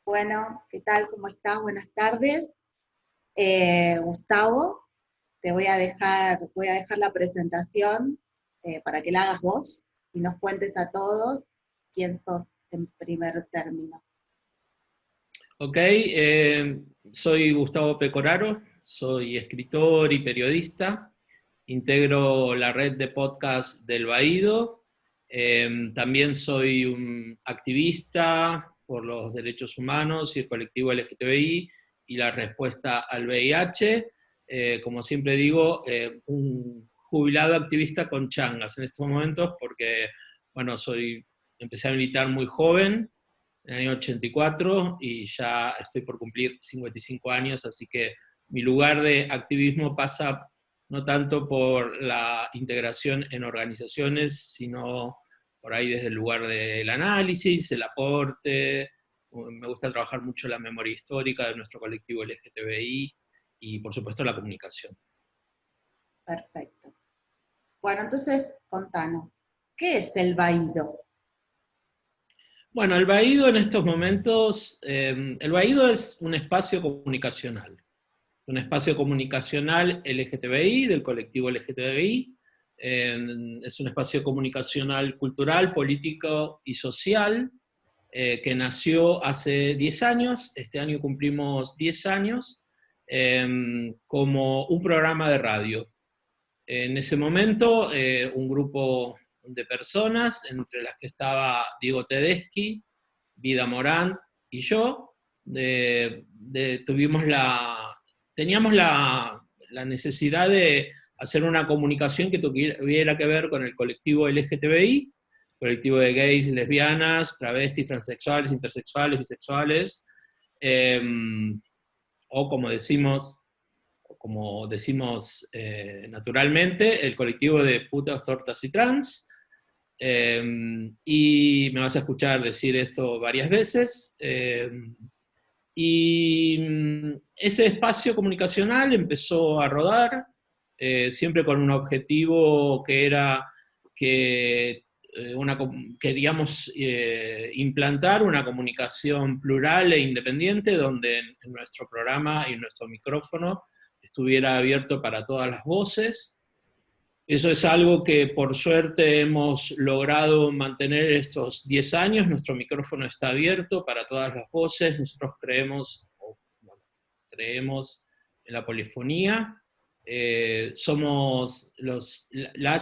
Bueno, ¿qué tal? ¿Cómo estás? Buenas tardes. Gustavo, voy a dejar la presentación para que la hagas vos y nos cuentes a todos quién sos en primer término. Ok, soy Gustavo Pecoraro, soy escritor y periodista, integro la red de podcast del Baído, también soy un activista por los derechos humanos y el colectivo LGTBI y la respuesta al VIH, como siempre digo, un jubilado activista con changas en estos momentos porque, bueno, empecé a militar muy joven, en el año 84 y ya estoy por cumplir 55 años, así que mi lugar de activismo pasa no tanto por la integración en organizaciones, sino por ahí desde el lugar del análisis, el aporte. Me gusta trabajar mucho la memoria histórica de nuestro colectivo LGTBI y por supuesto la comunicación. Perfecto. Bueno, entonces contanos, ¿qué es el Baído? Bueno, el Baído en estos momentos, el Baído es un espacio comunicacional LGTBI, del colectivo LGTBI, es un espacio comunicacional cultural, político y social, que nació hace 10 años, este año cumplimos 10 años, como un programa de radio. En ese momento, un grupo de personas, entre las que estaba Diego Tedeschi, Vida Morán y yo, teníamos la necesidad de hacer una comunicación que tuviera que ver con el colectivo LGTBI, colectivo de gays, lesbianas, travestis, transexuales, intersexuales, bisexuales, eh, o como decimos naturalmente, el colectivo de putas, tortas y trans. Y me vas a escuchar decir esto varias veces. Ese espacio comunicacional empezó a rodar, siempre con un objetivo que era que queríamos implantar una comunicación plural e independiente, donde en nuestro programa y nuestro micrófono estuviera abierto para todas las voces. Eso es algo que por suerte hemos logrado mantener estos 10 años. Nuestro micrófono está abierto para todas las voces. Nosotros creemos en la polifonía. Somos las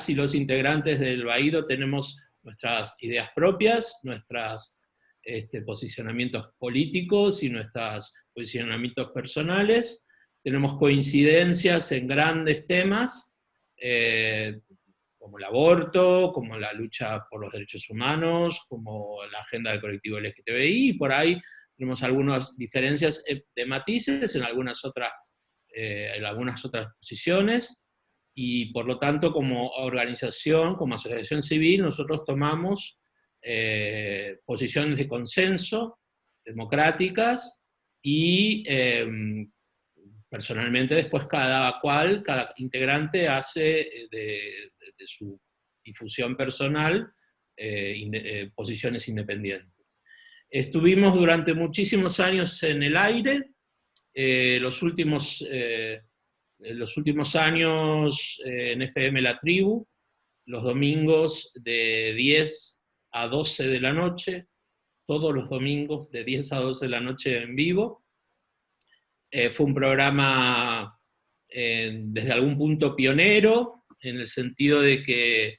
y los integrantes del Baído, tenemos nuestras ideas propias, nuestros posicionamientos políticos y nuestros posicionamientos personales. Tenemos coincidencias en grandes temas, como el aborto, como la lucha por los derechos humanos, como la agenda del colectivo LGTBI, y por ahí tenemos algunas diferencias de matices en algunas otras posiciones, y por lo tanto como organización, como asociación civil, nosotros tomamos posiciones de consenso, democráticas, y personalmente después cada integrante hace de su difusión personal posiciones independientes. Estuvimos durante muchísimos años en el aire, los últimos años en FM La Tribu, los domingos de 10 a 12 de la noche, todos los domingos de 10 a 12 de la noche en vivo. Fue un programa desde algún punto pionero, en el sentido de que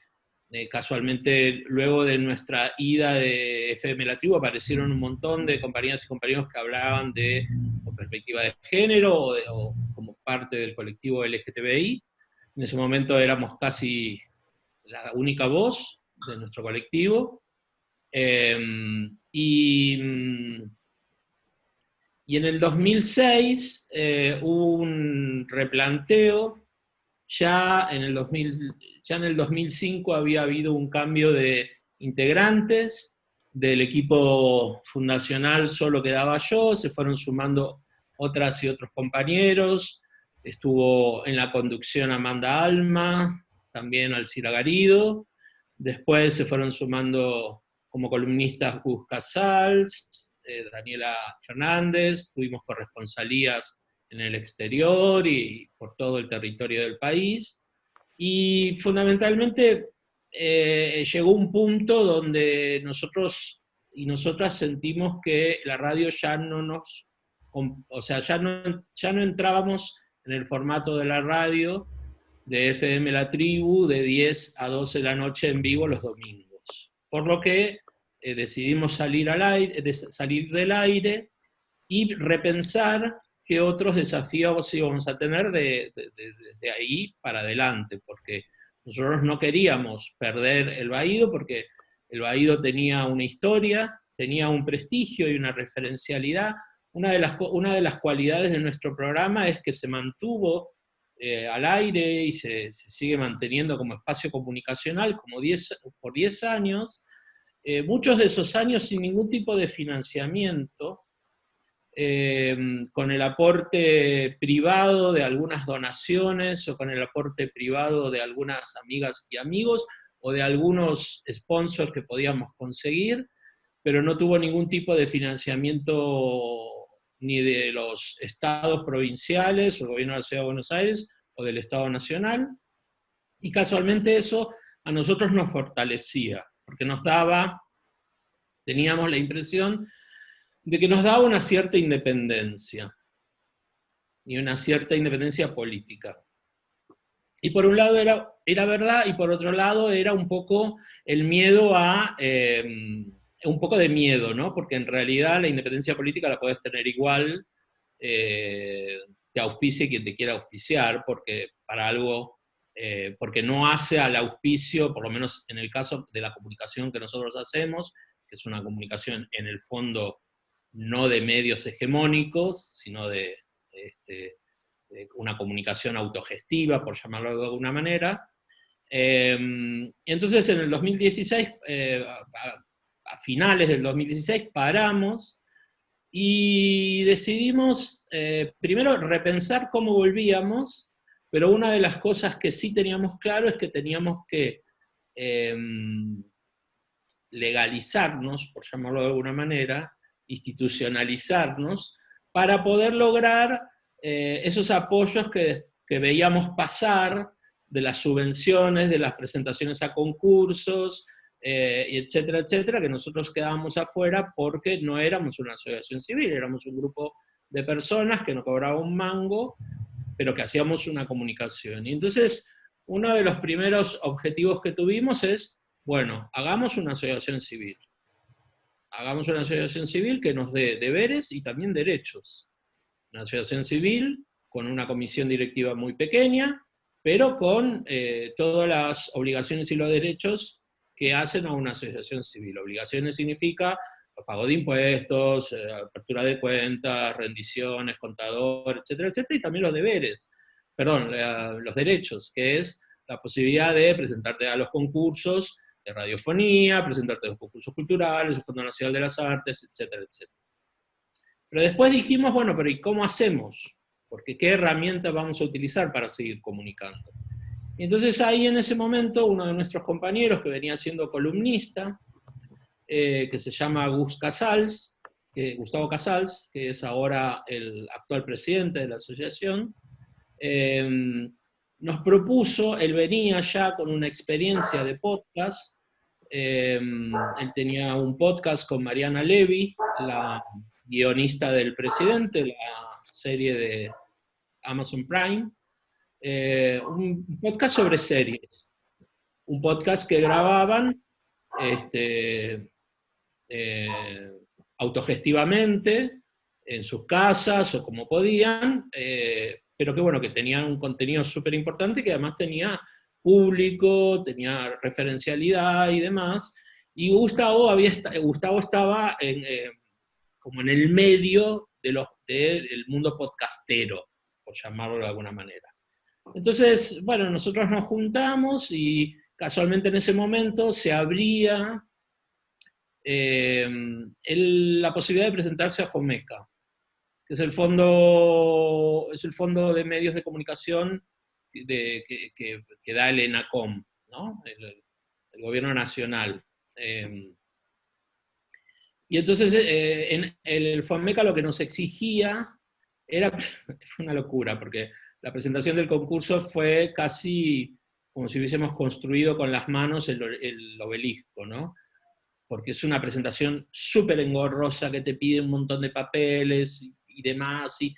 casualmente luego de nuestra ida de FM La Tribu aparecieron un montón de compañeras y compañeros que hablaban de perspectiva de género o como parte del colectivo LGTBI. En ese momento éramos casi la única voz de nuestro colectivo. Y en el 2006 hubo un replanteo. Ya en el 2005 había habido un cambio de integrantes. Del equipo fundacional solo quedaba yo, se fueron sumando otras y otros compañeros. Estuvo en la conducción Amanda Alma, también Alcira Garido. Después se fueron sumando como columnistas Gus Casals, Daniela Fernández, tuvimos corresponsalías en el exterior y por todo el territorio del país, y fundamentalmente llegó un punto donde nosotros y nosotras sentimos que la radio ya no nos, o sea, ya no entrábamos en el formato de la radio, de FM La Tribu, de 10 a 12 de la noche en vivo los domingos. Por lo que decidimos salir del aire y repensar qué otros desafíos íbamos a tener de ahí para adelante, porque nosotros no queríamos perder el Baído, porque el Baído tenía una historia, tenía un prestigio y una referencialidad. Una de las cualidades de nuestro programa es que se mantuvo al aire y se sigue manteniendo como espacio comunicacional por 10 años, muchos de esos años sin ningún tipo de financiamiento, con el aporte privado de algunas donaciones o con el aporte privado de algunas amigas y amigos o de algunos sponsors que podíamos conseguir, pero no tuvo ningún tipo de financiamiento ni de los estados provinciales o el gobierno de la Ciudad de Buenos Aires o del Estado Nacional, y casualmente eso a nosotros nos fortalecía, porque teníamos la impresión de que nos daba una cierta independencia, y una cierta independencia política. Y por un lado era verdad, y por otro lado era un poco el miedo un poco de miedo, ¿no? Porque en realidad la independencia política la puedes tener igual, te auspicie quien te quiera auspiciar, porque para algo, porque no hace al auspicio, por lo menos en el caso de la comunicación que nosotros hacemos, que es una comunicación en el fondo no de medios hegemónicos, sino de una comunicación autogestiva, por llamarlo de alguna manera. Entonces en el 2016, a finales del 2016, paramos y decidimos primero repensar cómo volvíamos, pero una de las cosas que sí teníamos claro es que teníamos que legalizarnos, por llamarlo de alguna manera, institucionalizarnos, para poder lograr esos apoyos que veíamos pasar de las subvenciones, de las presentaciones a concursos, etcétera, etcétera, que nosotros quedábamos afuera porque no éramos una asociación civil, éramos un grupo de personas que no cobraban un mango, pero que hacíamos una comunicación. Y entonces, uno de los primeros objetivos que tuvimos es, bueno, hagamos una asociación civil. Hagamos una asociación civil que nos dé deberes y también derechos. Una asociación civil con una comisión directiva muy pequeña, pero con todas las obligaciones y los derechos que hacen a una asociación civil. Obligaciones significa pago de impuestos, apertura de cuentas, rendiciones, contador, etcétera, etcétera, y también los deberes, perdón, los derechos, que es la posibilidad de presentarte a los concursos de radiofonía, presentarte a los concursos culturales, el Fondo Nacional de las Artes, etcétera, etcétera. Pero después dijimos, bueno, pero ¿y cómo hacemos? Porque ¿qué herramientas vamos a utilizar para seguir comunicando? Y entonces ahí en ese momento uno de nuestros compañeros que venía siendo columnista, que se llama Gustavo Casals, que es ahora el actual presidente de la asociación, nos propuso, él venía ya con una experiencia de podcast, él tenía un podcast con Mariana Levy, la guionista del Presidente, la serie de Amazon Prime, un podcast sobre series, un podcast que grababan autogestivamente en sus casas o como podían, pero que bueno, que tenían un contenido súper importante, que además tenía público, tenía referencialidad y demás, y Gustavo estaba como en el medio del mundo podcastero, por llamarlo de alguna manera. Entonces, bueno, nosotros nos juntamos y casualmente en ese momento se abría la posibilidad de presentarse a FOMECA, que es el fondo de medios de comunicación que da el ENACOM, ¿no? el gobierno nacional. Y entonces en el FONMECA lo que nos exigía era, fue una locura, porque la presentación del concurso fue casi como si hubiésemos construido con las manos el obelisco, ¿no? Porque es una presentación súper engorrosa que te pide un montón de papeles y demás, y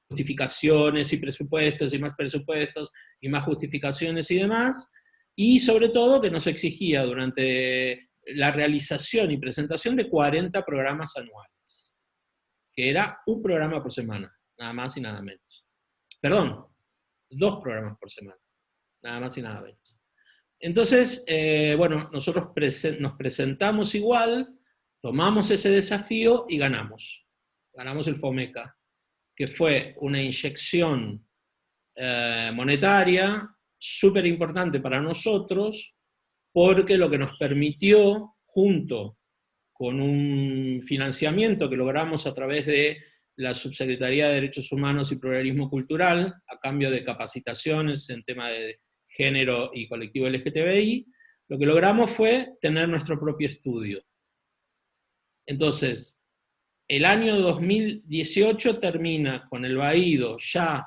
justificaciones y presupuestos y más presupuestos y más justificaciones y demás, y sobre todo que nos exigía durante la realización y presentación de 40 programas anuales, que era un programa por semana, nada más y nada menos. Perdón, 2 programas por semana, nada más y nada menos. Entonces, bueno, nosotros nos presentamos igual, tomamos ese desafío y ganamos. Ganamos el FOMECA, que fue una inyección monetaria súper importante para nosotros, porque lo que nos permitió, junto con un financiamiento que logramos a través de la Subsecretaría de Derechos Humanos y Pluralismo Cultural, a cambio de capacitaciones en tema de género y colectivo LGTBI, lo que logramos fue tener nuestro propio estudio. Entonces, el año 2018 termina con El Baído ya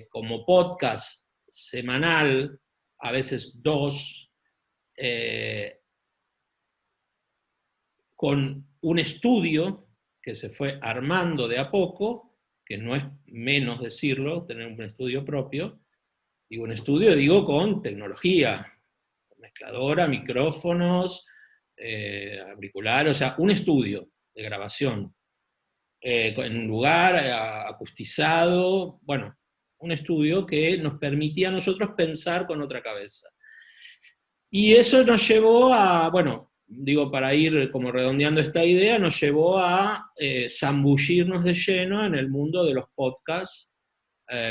como podcast semanal, a veces 2, con un estudio que se fue armando de a poco, que no es menos decirlo, tener un estudio propio, y un estudio, digo, con tecnología, mezcladora, micrófonos, auriculares, o sea, un estudio de grabación, en un lugar acustizado, bueno, un estudio que nos permitía a nosotros pensar con otra cabeza. Y eso nos llevó a, bueno, digo, para ir como redondeando esta idea, nos llevó a zambullirnos de lleno en el mundo de los podcasts,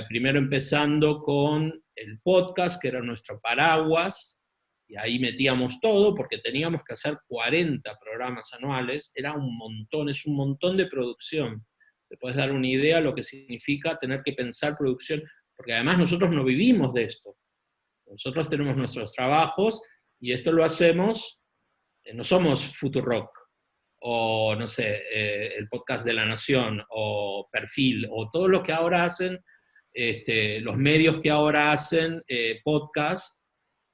primero empezando con el podcast, que era nuestro paraguas, y ahí metíamos todo, porque teníamos que hacer 40 programas anuales, era un montón, es un montón de producción. Te puedes dar una idea de lo que significa tener que pensar producción, porque además nosotros no vivimos de esto. Nosotros tenemos nuestros trabajos, y esto lo hacemos, no somos Futurock, o no sé, el podcast de La Nación, o Perfil, o todo lo que ahora hacen, los medios que ahora hacen podcast,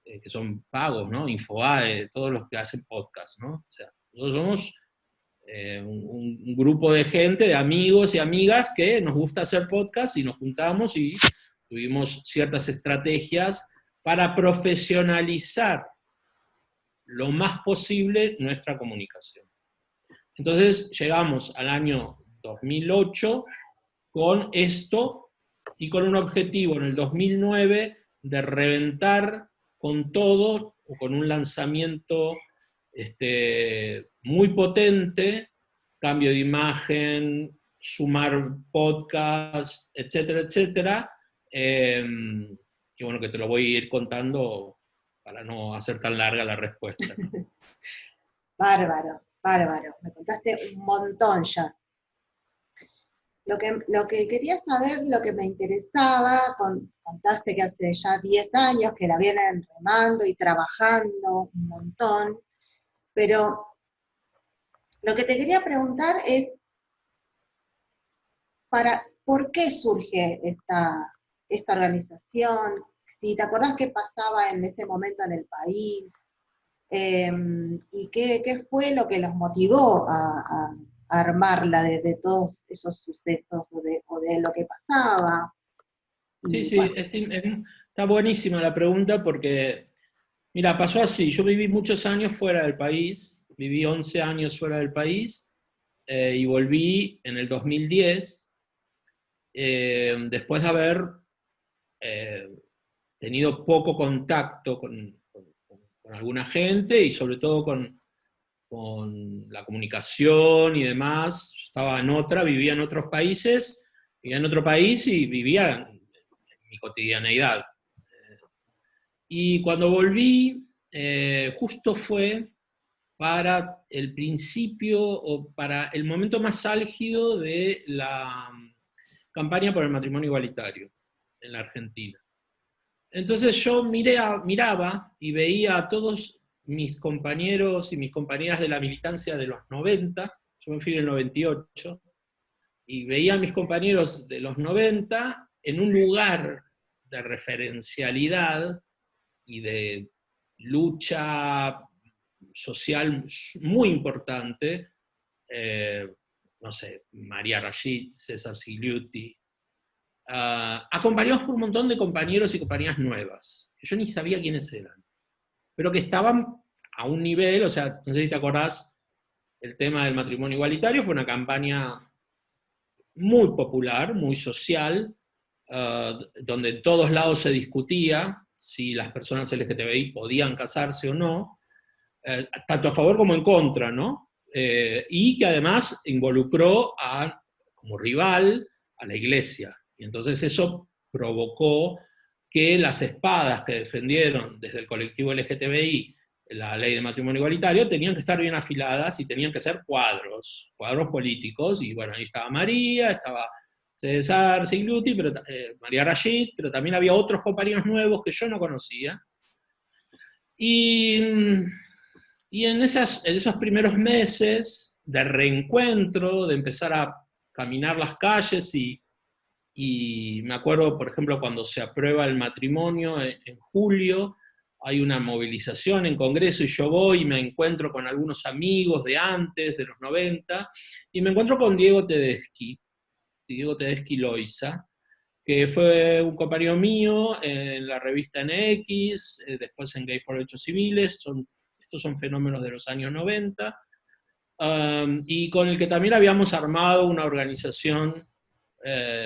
que son pagos, ¿no? Infobae, todos los que hacen podcast, ¿no? O sea, nosotros somos un grupo de gente, de amigos y amigas que nos gusta hacer podcast y nos juntamos y tuvimos ciertas estrategias para profesionalizar lo más posible nuestra comunicación. Entonces llegamos al año 2008 con esto y con un objetivo en el 2009 de reventar con todo, o con un lanzamiento muy potente, cambio de imagen, sumar podcast, etcétera, etcétera, que bueno, que te lo voy a ir contando para no hacer tan larga la respuesta, ¿no? Bárbaro, bárbaro. Me contaste un montón ya. Lo que quería saber, lo que me interesaba, contaste que hace ya 10 años que la vienen remando y trabajando un montón, pero lo que te quería preguntar es, ¿por qué surge esta organización? Si te acordás qué pasaba en ese momento en el país, y qué fue lo que los motivó a armarla de todos esos sucesos o de lo que pasaba. Sí, Y sí, bueno, está buenísima la pregunta porque, mira, pasó así, yo viví muchos años fuera del país, viví 11 años fuera del país, y volví en el 2010, después de haber eh, tenido poco contacto con alguna gente y sobre todo con la comunicación y demás. Yo estaba en otra, vivía en otros países, vivía en otro país y vivía en mi cotidianeidad. Y cuando volví, justo fue para el principio o para el momento más álgido de la campaña por el matrimonio igualitario en la Argentina. Entonces yo miraba y veía a todos mis compañeros y mis compañeras de la militancia de los 90, yo me fui en el 98, y veía a mis compañeros de los 90 en un lugar de referencialidad y de lucha social muy importante, no sé, María Rashid, César Sigliuti, acompañados por un montón de compañeros y compañeras nuevas, que yo ni sabía quiénes eran, pero que estaban a un nivel, o sea, no sé si te acordás, el tema del matrimonio igualitario fue una campaña muy popular, muy social, donde en todos lados se discutía si las personas LGTBI podían casarse o no, tanto a favor como en contra, ¿no? Y que además involucró como rival a la Iglesia. Y entonces eso provocó que las espadas que defendieron desde el colectivo LGTBI la ley de matrimonio igualitario tenían que estar bien afiladas y tenían que ser cuadros políticos, y bueno, ahí estaba María, estaba César Sigliuti, pero, María Rashid, pero también había otros compañeros nuevos que yo no conocía. Y en esos primeros meses de reencuentro, de empezar a caminar las calles, y me acuerdo, por ejemplo, cuando se aprueba el matrimonio en julio, hay una movilización en Congreso y yo voy y me encuentro con algunos amigos de antes, de los 90, y me encuentro con Diego Tedeschi Loiza, que fue un compañero mío en la revista NX, después en Gays por Derechos Civiles, estos son fenómenos de los años 90, y con el que también habíamos armado una organización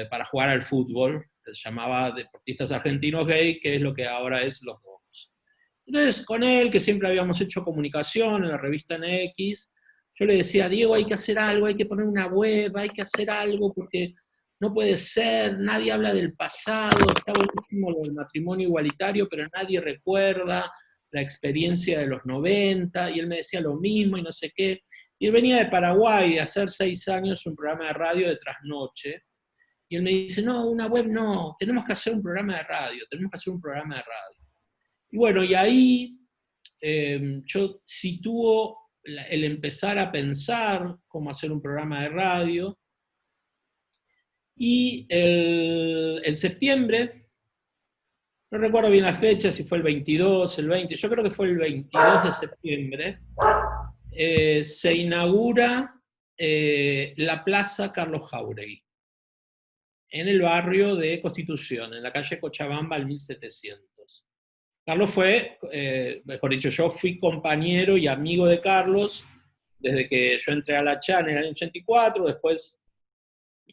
para jugar al fútbol, que se llamaba Deportistas Argentinos Gay, que es lo que ahora es Los Dos. Entonces, con él, que siempre habíamos hecho comunicación en la revista NX, yo le decía, Diego, hay que hacer algo, hay que poner una web, hay que hacer algo, porque no puede ser, nadie habla del pasado, está buenísimo lo del matrimonio igualitario, pero nadie recuerda la experiencia de los 90, y él me decía lo mismo y no sé qué. Y él venía de Paraguay, de hacer 6 años un programa de radio de trasnoche, y él me dice, no, una web no, tenemos que hacer un programa de radio, tenemos que hacer un programa de radio. Y bueno, y ahí yo sitúo el empezar a pensar cómo hacer un programa de radio, y en septiembre, no recuerdo bien la fecha, si fue el 22, el 20, yo creo que fue el 22 de septiembre, se inaugura la Plaza Carlos Jáuregui, en el barrio de Constitución, en la calle Cochabamba al 1700. Carlos fue, mejor dicho, yo fui compañero y amigo de Carlos desde que yo entré a la CHA en el año 84, después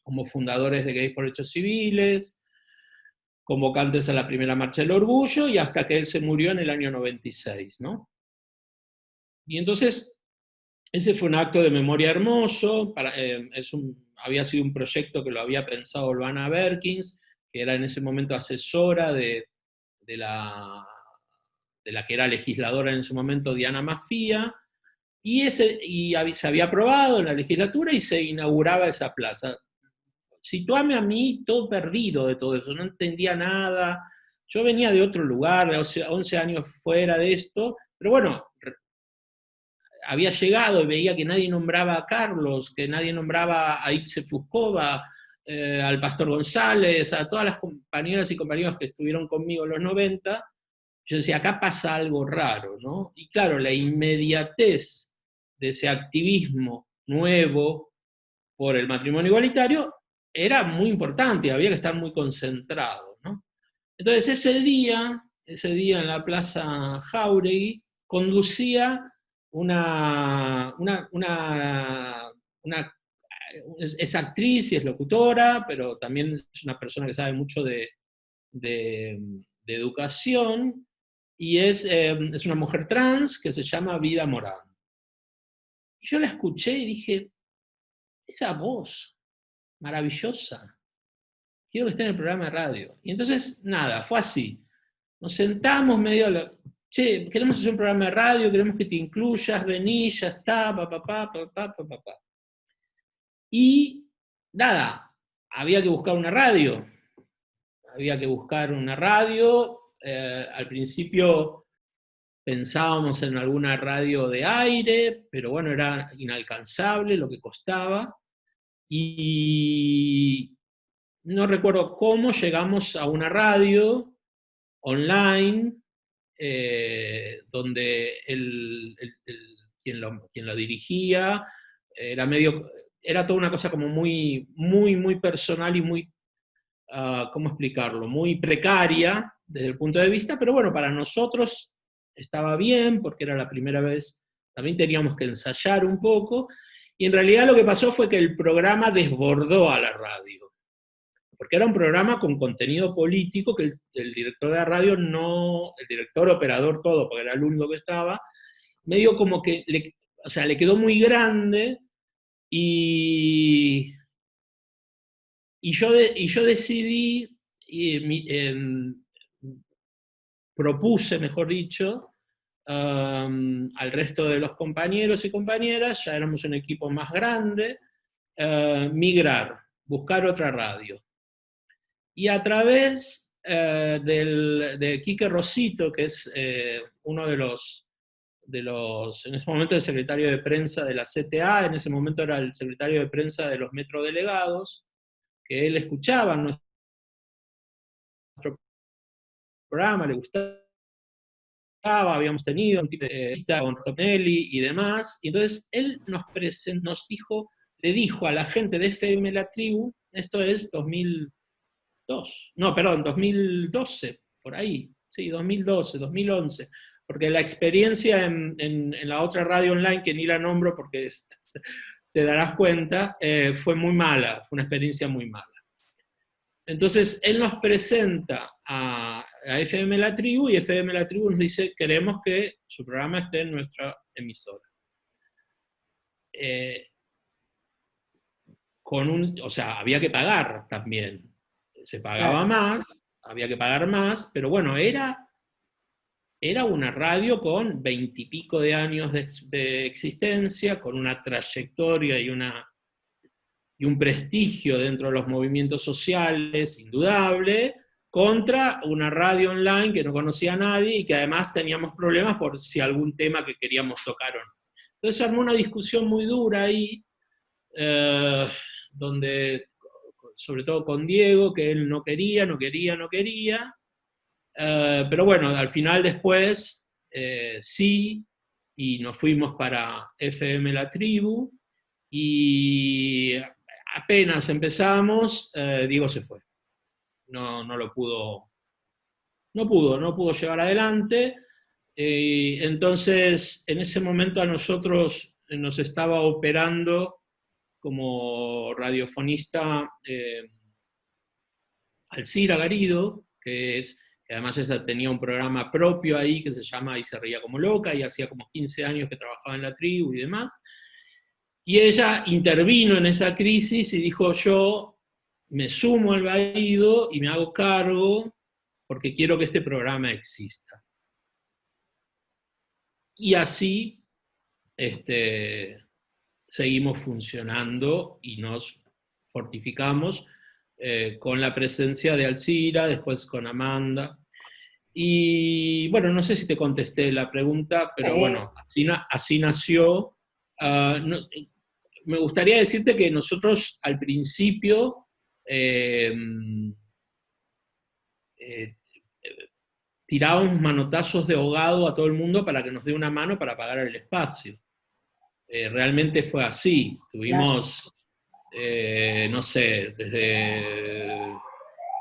como fundadores de Gays por Derechos Civiles, convocantes a la primera Marcha del Orgullo, y hasta que él se murió en el año 96, ¿no? Y entonces, ese fue un acto de memoria hermoso, había sido un proyecto que lo había pensado Luana Berkins, que era en ese momento asesora de la que era legisladora en ese momento, Diana Mafía, y se había aprobado en la legislatura y se inauguraba esa plaza. Situame a mí todo perdido de todo eso, no entendía nada, yo venía de otro lugar, de 11 años fuera de esto, pero bueno, había llegado y veía que nadie nombraba a Carlos, que nadie nombraba a Ixe Fuscova, al Pastor González, a todas las compañeras y compañeros que estuvieron conmigo en los 90, yo decía, acá pasa algo raro, ¿no? Y claro, la inmediatez de ese activismo nuevo por el matrimonio igualitario era muy importante, había que estar muy concentrado, ¿no? Entonces ese día en la Plaza Jáuregui, conducía es actriz y es locutora, pero también es una persona que sabe mucho de educación, y es una mujer trans que se llama Vida Morán. Y yo la escuché y dije, esa voz maravillosa, quiero que esté en el programa de radio. Y entonces, nada, fue así. Nos sentamos che, queremos hacer un programa de radio, queremos que te incluyas, vení, ya está, papá. Y nada, había que buscar una radio. Al principio pensábamos en alguna radio de aire, pero bueno, era inalcanzable lo que costaba, y no recuerdo cómo llegamos a una radio online, donde quien lo dirigía era toda una cosa como muy, muy, muy personal y muy, ¿cómo explicarlo? Muy precaria desde el punto de vista, pero bueno, para nosotros estaba bien, porque era la primera vez, también teníamos que ensayar un poco, y en realidad lo que pasó fue que el programa desbordó a la radio, porque era un programa con contenido político que el director de la radio no, el director, operador, todo, porque era el único que estaba, medio como que, o sea, le quedó muy grande, y yo decidí, propuse, mejor dicho, al resto de los compañeros y compañeras, ya éramos un equipo más grande, migrar, buscar otra radio. Y a través de Quique Rosito, que es uno de los, en ese momento el secretario de prensa de la CTA, en ese momento era el secretario de prensa de los metrodelegados, que él escuchaba nuestro programa, le gustaba, habíamos tenido un tipo de vista con Tonelli y demás, y entonces él nos dijo, le dijo a la gente de FM La Tribu, esto es 2012, por ahí, sí, 2012, 2011, porque la experiencia en la otra radio online, que ni la nombro porque te darás cuenta, fue muy mala, fue una experiencia muy mala. Entonces, él nos presenta a FM La Tribu, y FM La Tribu nos dice, queremos que su programa esté en nuestra emisora. O sea, había que pagar también. Se pagaba más, había que pagar más, pero bueno, era una radio con 20 y pico de años de existencia, con una trayectoria y un prestigio dentro de los movimientos sociales indudable, contra una radio online que no conocía a nadie y que además teníamos problemas por si algún tema que queríamos tocar o no. Entonces se armó una discusión muy dura ahí, donde, sobre todo con Diego, que él no quería, pero bueno, al final después sí, y nos fuimos para FM La Tribu, y apenas empezamos, Diego se fue. No pudo llevar adelante. Entonces, en ese momento a nosotros nos estaba operando como radiofonista Alcira Garido, que además ella tenía un programa propio ahí que se llama Y se reía como loca, y hacía como 15 años que trabajaba en La Tribu y demás. Y ella intervino en esa crisis y dijo, yo me sumo al Baído y me hago cargo porque quiero que este programa exista. Y así seguimos funcionando y nos fortificamos con la presencia de Alcira, después con Amanda. Y bueno, no sé si te contesté la pregunta, pero bueno, así nació. Me gustaría decirte que nosotros al principio tirábamos manotazos de ahogado a todo el mundo para que nos dé una mano para pagar el espacio. Realmente fue así. Tuvimos, no sé, desde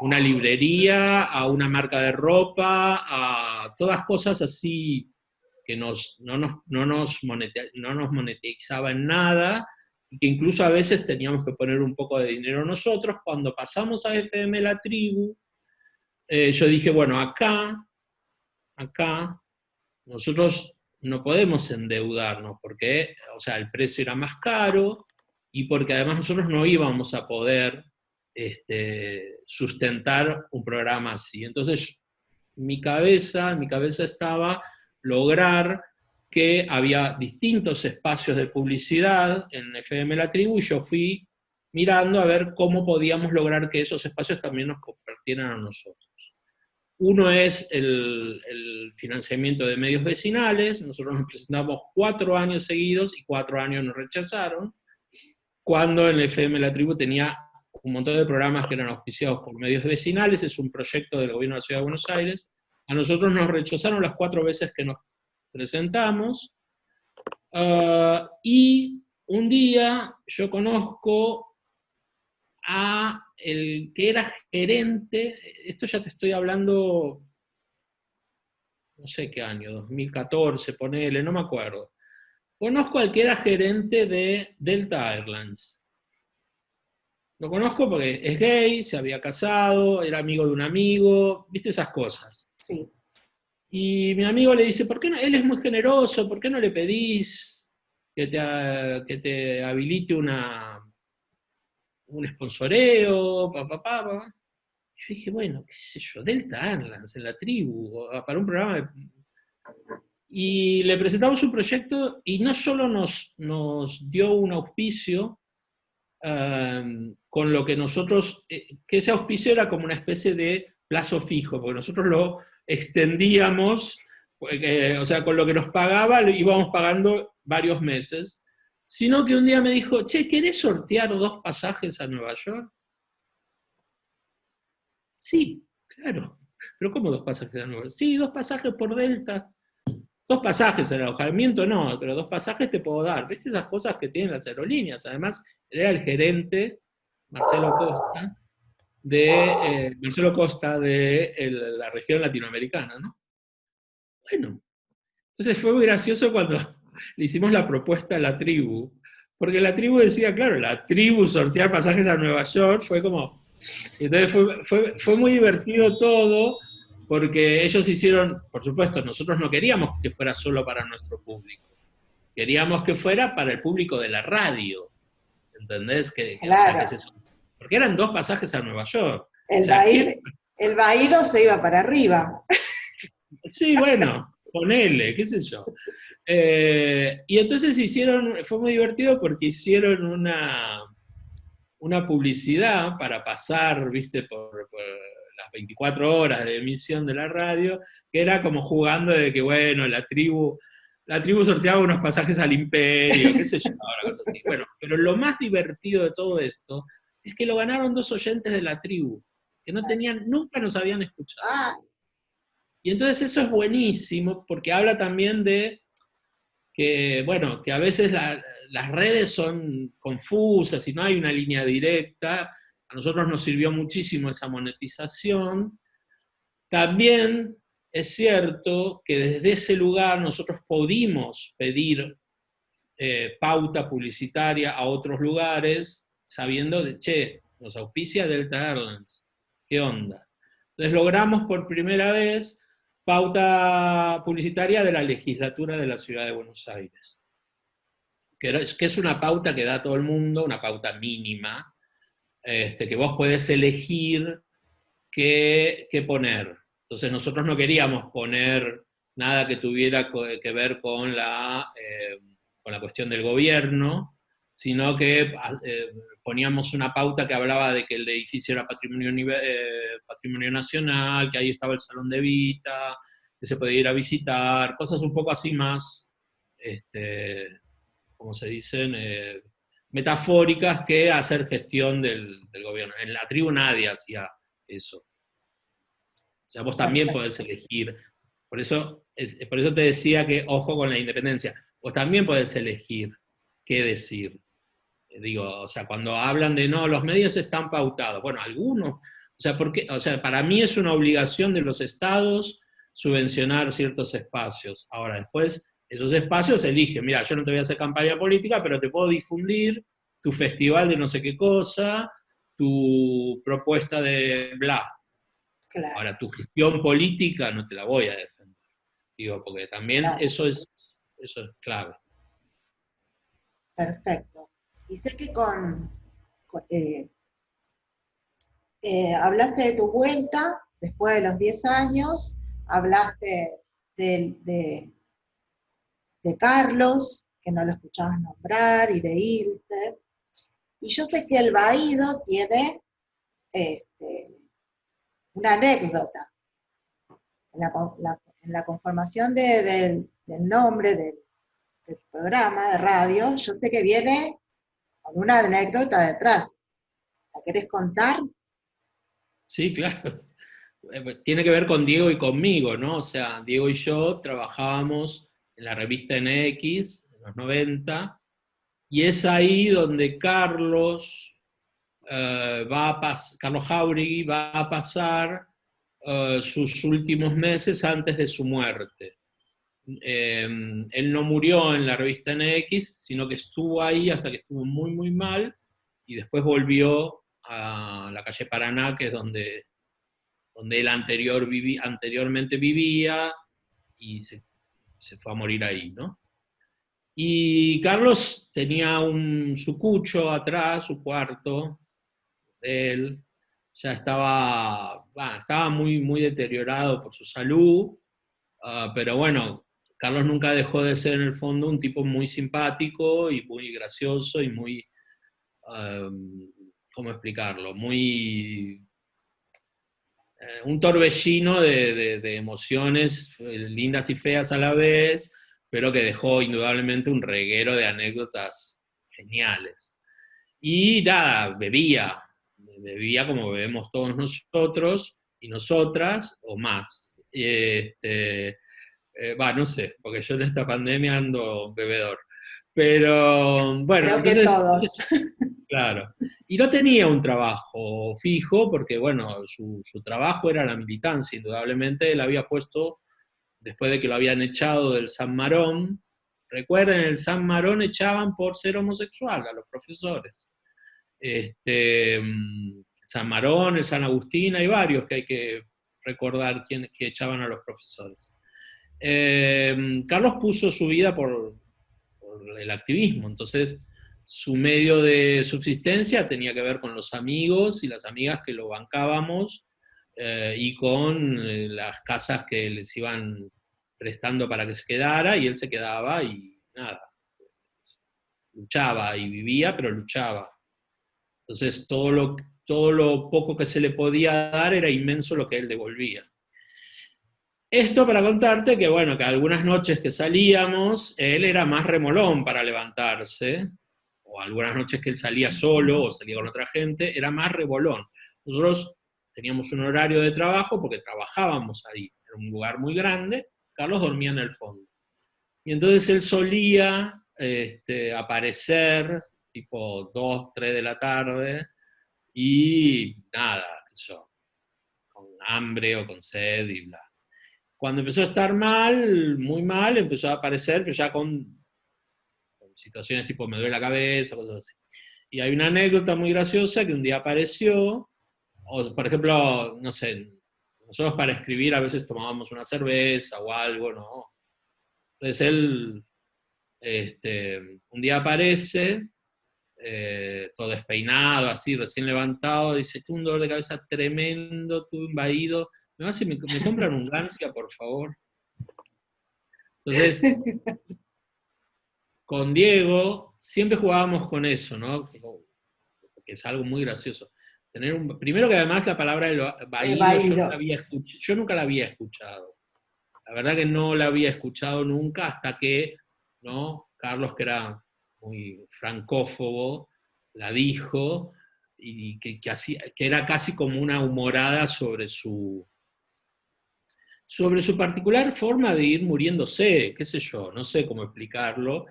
una librería a una marca de ropa, a todas cosas así que no nos monetizaba en nada, y que incluso a veces teníamos que poner un poco de dinero nosotros. Cuando pasamos a FM La Tribu, yo dije, bueno, acá, nosotros no podemos endeudarnos, porque, o sea, el precio era más caro, y porque además nosotros no íbamos a poder sustentar un programa así. Entonces, mi cabeza estaba lograr que había distintos espacios de publicidad en FM La Tribu, y yo fui mirando a ver cómo podíamos lograr que esos espacios también nos compartieran a nosotros. Uno es el financiamiento de medios vecinales. Nosotros nos presentamos 4 años seguidos y 4 años nos rechazaron, cuando en el FM La Tribu tenía un montón de programas que eran auspiciados por medios vecinales. Es un proyecto del gobierno de la Ciudad de Buenos Aires. A nosotros nos rechazaron las 4 veces que nos presentamos, y un día yo conozco a el que era gerente, esto ya te estoy hablando, no sé qué año, 2014, ponele, no me acuerdo. Conozco al que era gerente de Delta Airlines. Lo conozco porque es gay, se había casado, era amigo de un amigo, viste esas cosas. Sí. Y mi amigo le dice, ¿por qué no? Él es muy generoso, ¿por qué no le pedís que te habilite un sponsoreo, pa? Yo dije, bueno, qué sé yo, Delta Airlines, en La Tribu, para un programa de... Y le presentamos un proyecto y no solo nos dio un auspicio, con lo que nosotros, que ese auspicio era como una especie de plazo fijo, porque nosotros lo extendíamos, o sea, con lo que nos pagaba lo íbamos pagando varios meses, sino que un día me dijo, che, ¿querés sortear 2 pasajes a Nueva York? Sí, claro. ¿Pero cómo 2 pasajes a Nueva York? Sí, 2 pasajes por Delta. 2 pasajes en el alojamiento no, pero 2 pasajes te puedo dar. ¿Viste esas cosas que tienen las aerolíneas? Además, él era el gerente, Marcelo Costa, de la región latinoamericana, ¿no? Bueno, entonces fue muy gracioso cuando le hicimos la propuesta a La Tribu, porque La Tribu decía, claro, La Tribu sortear pasajes a Nueva York, fue como... Entonces fue muy divertido todo, porque ellos hicieron, por supuesto, nosotros no queríamos que fuera solo para nuestro público, queríamos que fuera para el público de la radio, ¿entendés? O sea, Claro. porque eran 2 pasajes a Nueva York. O El sea, el vaído se iba para arriba. sí, bueno, ponele, qué sé yo. Y entonces fue muy divertido porque hicieron una publicidad para pasar, viste, por las 24 horas de emisión de la radio, que era como jugando de que, bueno, la tribu sorteaba unos pasajes al imperio, qué sé yo, ahora cosas así. Bueno, pero lo más divertido de todo esto es que lo ganaron 2 oyentes de La Tribu, que nunca nos habían escuchado. Ah, Y entonces eso es buenísimo, porque habla también de que, bueno, que a veces las redes son confusas y no hay una línea directa. A nosotros nos sirvió muchísimo esa monetización. También es cierto que desde ese lugar nosotros pudimos pedir pauta publicitaria a otros lugares, sabiendo de, che, nos auspicia Delta Airlines, ¿qué onda? Entonces logramos por primera vez pauta publicitaria de la legislatura de la Ciudad de Buenos Aires, que es una pauta que da todo el mundo, una pauta mínima, que vos podés elegir qué poner. Entonces nosotros no queríamos poner nada que tuviera que ver con la cuestión del gobierno, sino que poníamos una pauta que hablaba de que el edificio era patrimonio nacional, que ahí estaba el Salón de Vita, que se podía ir a visitar, cosas un poco así más, como se dicen, metafóricas, que hacer gestión del gobierno. En La Tribu nadie hacía eso. O sea, vos también perfecto. podés elegir. Por eso te decía que ojo con la independencia. Vos también podés elegir qué decir. Digo, o sea, cuando hablan de no, los medios están pautados. Bueno, algunos, o sea, para mí es una obligación de los estados subvencionar ciertos espacios. Ahora, después, esos espacios eligen, mira, yo no te voy a hacer campaña política, pero te puedo difundir tu festival de no sé qué cosa, tu propuesta de bla. Claro, Ahora, tu gestión política no te la voy a defender. Digo, porque también claro, eso es clave. perfecto. Y sé que hablaste de tu vuelta después de los 10 años, hablaste de, de- de Carlos, que no lo escuchabas nombrar, y de irte. Y yo sé que el Baído tiene este, una anécdota. en la conformación del nombre del programa de radio, yo sé que viene con una anécdota detrás. ¿La querés contar? Sí, claro. Tiene que ver con Diego y conmigo, ¿no? O sea, Diego y yo trabajábamos en la revista NX en los 90, y es ahí donde Carlos Carlos Jauregui va a pasar sus últimos meses antes de su muerte. Él no murió en la revista NX, sino que estuvo ahí hasta que estuvo muy, muy mal, y después volvió a la calle Paraná, que es donde él anteriormente vivía, y se fue a morir ahí, ¿no? Y Carlos tenía su cucho atrás, su cuarto, él ya estaba muy, muy deteriorado por su salud, pero bueno, Carlos nunca dejó de ser en el fondo un tipo muy simpático y muy gracioso y muy, ¿cómo explicarlo? Muy un torbellino de emociones lindas y feas a la vez, pero que dejó indudablemente un reguero de anécdotas geniales. Y nada, bebía como bebemos todos nosotros y nosotras, o más. No sé, porque yo en esta pandemia ando bebedor. Pero bueno, Creo que entonces, todos. claro. Y no tenía un trabajo fijo, porque bueno, su trabajo era la militancia, indudablemente. Él había puesto, después de que lo habían echado del San Marón, recuerden, el San Marón echaban por ser homosexual a los profesores. San Marón, el San Agustín, hay varios que hay que recordar que echaban a los profesores. Carlos puso su vida por el activismo, entonces su medio de subsistencia tenía que ver con los amigos y las amigas que lo bancábamos, y con las casas que les iban prestando para que se quedara, y él se quedaba y nada, luchaba y vivía, pero luchaba. Entonces todo lo poco que se le podía dar era inmenso lo que él devolvía. Esto para contarte que, bueno, que algunas noches que salíamos, él era más remolón para levantarse, o algunas noches que él salía solo o salía con otra gente, era más revolón. Nosotros teníamos un horario de trabajo porque trabajábamos ahí, era un lugar muy grande, Carlos dormía en el fondo. Y entonces él solía aparecer tipo 2, 3 de la tarde, y nada, eso, con hambre o con sed y bla. Cuando empezó a estar mal, muy mal, empezó a aparecer, pero ya con situaciones tipo me duele la cabeza, cosas así. Y hay una anécdota muy graciosa que un día apareció, o por ejemplo, no sé, nosotros para escribir a veces tomábamos una cerveza o algo, ¿no? Entonces él un día aparece, todo despeinado, así, recién levantado, dice, tuve un dolor de cabeza tremendo, tuve invadido, me compran un Gancia, por favor. Entonces, con Diego siempre jugábamos con eso, ¿no? Que es algo muy gracioso. Primero que además la palabra vaído Válido. yo nunca la había escuchado. La verdad que no la había escuchado nunca hasta que, ¿no? Carlos, que era muy francófobo, la dijo, y que era casi como una humorada sobre su particular forma de ir muriéndose, qué sé yo, no sé cómo explicarlo,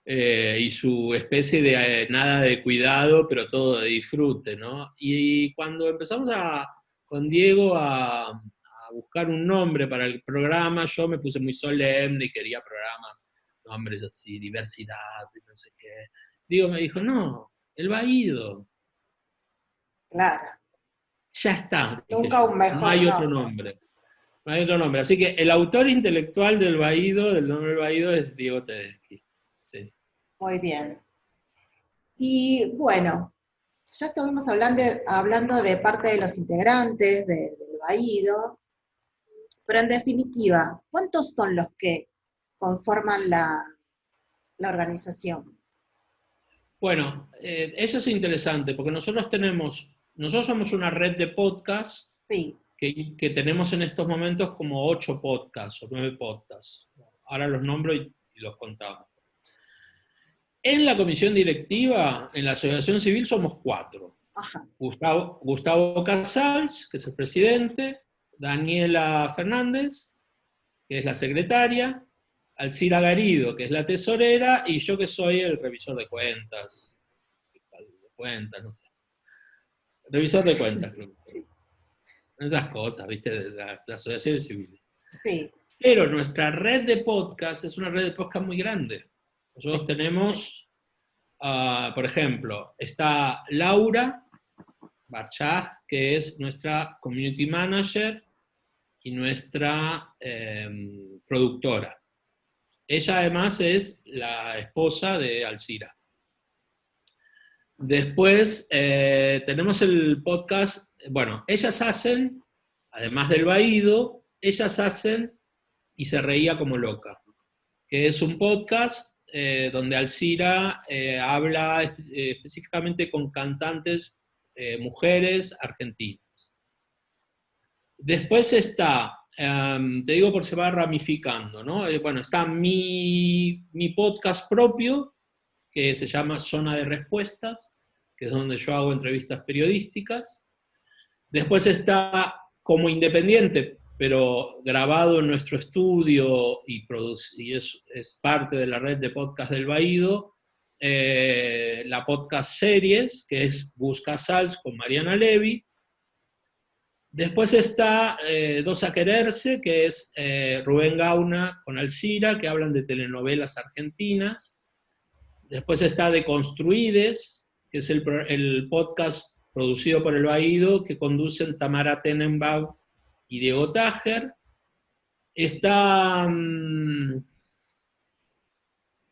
y su especie de nada de cuidado, pero todo de disfrute, ¿no? Y cuando empezamos con Diego a buscar un nombre para el programa, yo me puse muy solemne y quería programas, nombres así, diversidad, no sé qué. Diego me dijo, no, el Baído. Claro. Ya está, dije Nunca un yo, no mejor hay otro nombre. nombre. No hay otro nombre. Así que el autor intelectual del Baído, del nombre del Baído, es Diego Tedeschi. Sí. Muy bien. Y bueno, ya estuvimos hablando de parte de los integrantes del Baído, pero en definitiva, ¿cuántos son los que conforman la organización? Bueno, eso es interesante, porque nosotros somos una red de podcast, Sí. que tenemos en estos momentos como 8 podcasts o 9 podcasts. Ahora los nombro y los contamos. En la comisión directiva, en la asociación civil, somos 4. Ajá. Gustavo Casals, que es el presidente, Daniela Fernández, que es la secretaria, Alcira Garido, que es la tesorera, y yo que soy el revisor de cuentas. No sé. Revisor de cuentas, creo. Sí. Esas cosas, ¿viste? De las asociaciones civiles. Sí. Pero nuestra red de podcast es una red de podcast muy grande. Nosotros tenemos, por ejemplo, está Laura Barchag, que es nuestra community manager y nuestra productora. Ella además es la esposa de Alcira. Después tenemos el podcast, bueno, ellas hacen, además del Baído, ellas hacen Y se reía como loca, que es un podcast donde Alcira habla específicamente con cantantes mujeres argentinas. Después está, te digo por se va ramificando, ¿no? Bueno, está mi podcast propio, que se llama Zona de Respuestas, que es donde yo hago entrevistas periodísticas. Después está como independiente, pero grabado en nuestro estudio y es parte de la red de podcast del Baído, la podcast series, que es Busca Sals con Mariana Levy. Después está Dos a Quererse, que es Rubén Gauna con Alcira, que hablan de telenovelas argentinas. Después está Deconstruides, que es el podcast producido por el Baído, que conducen Tamara Tenenbaum y Diego Tájer. Está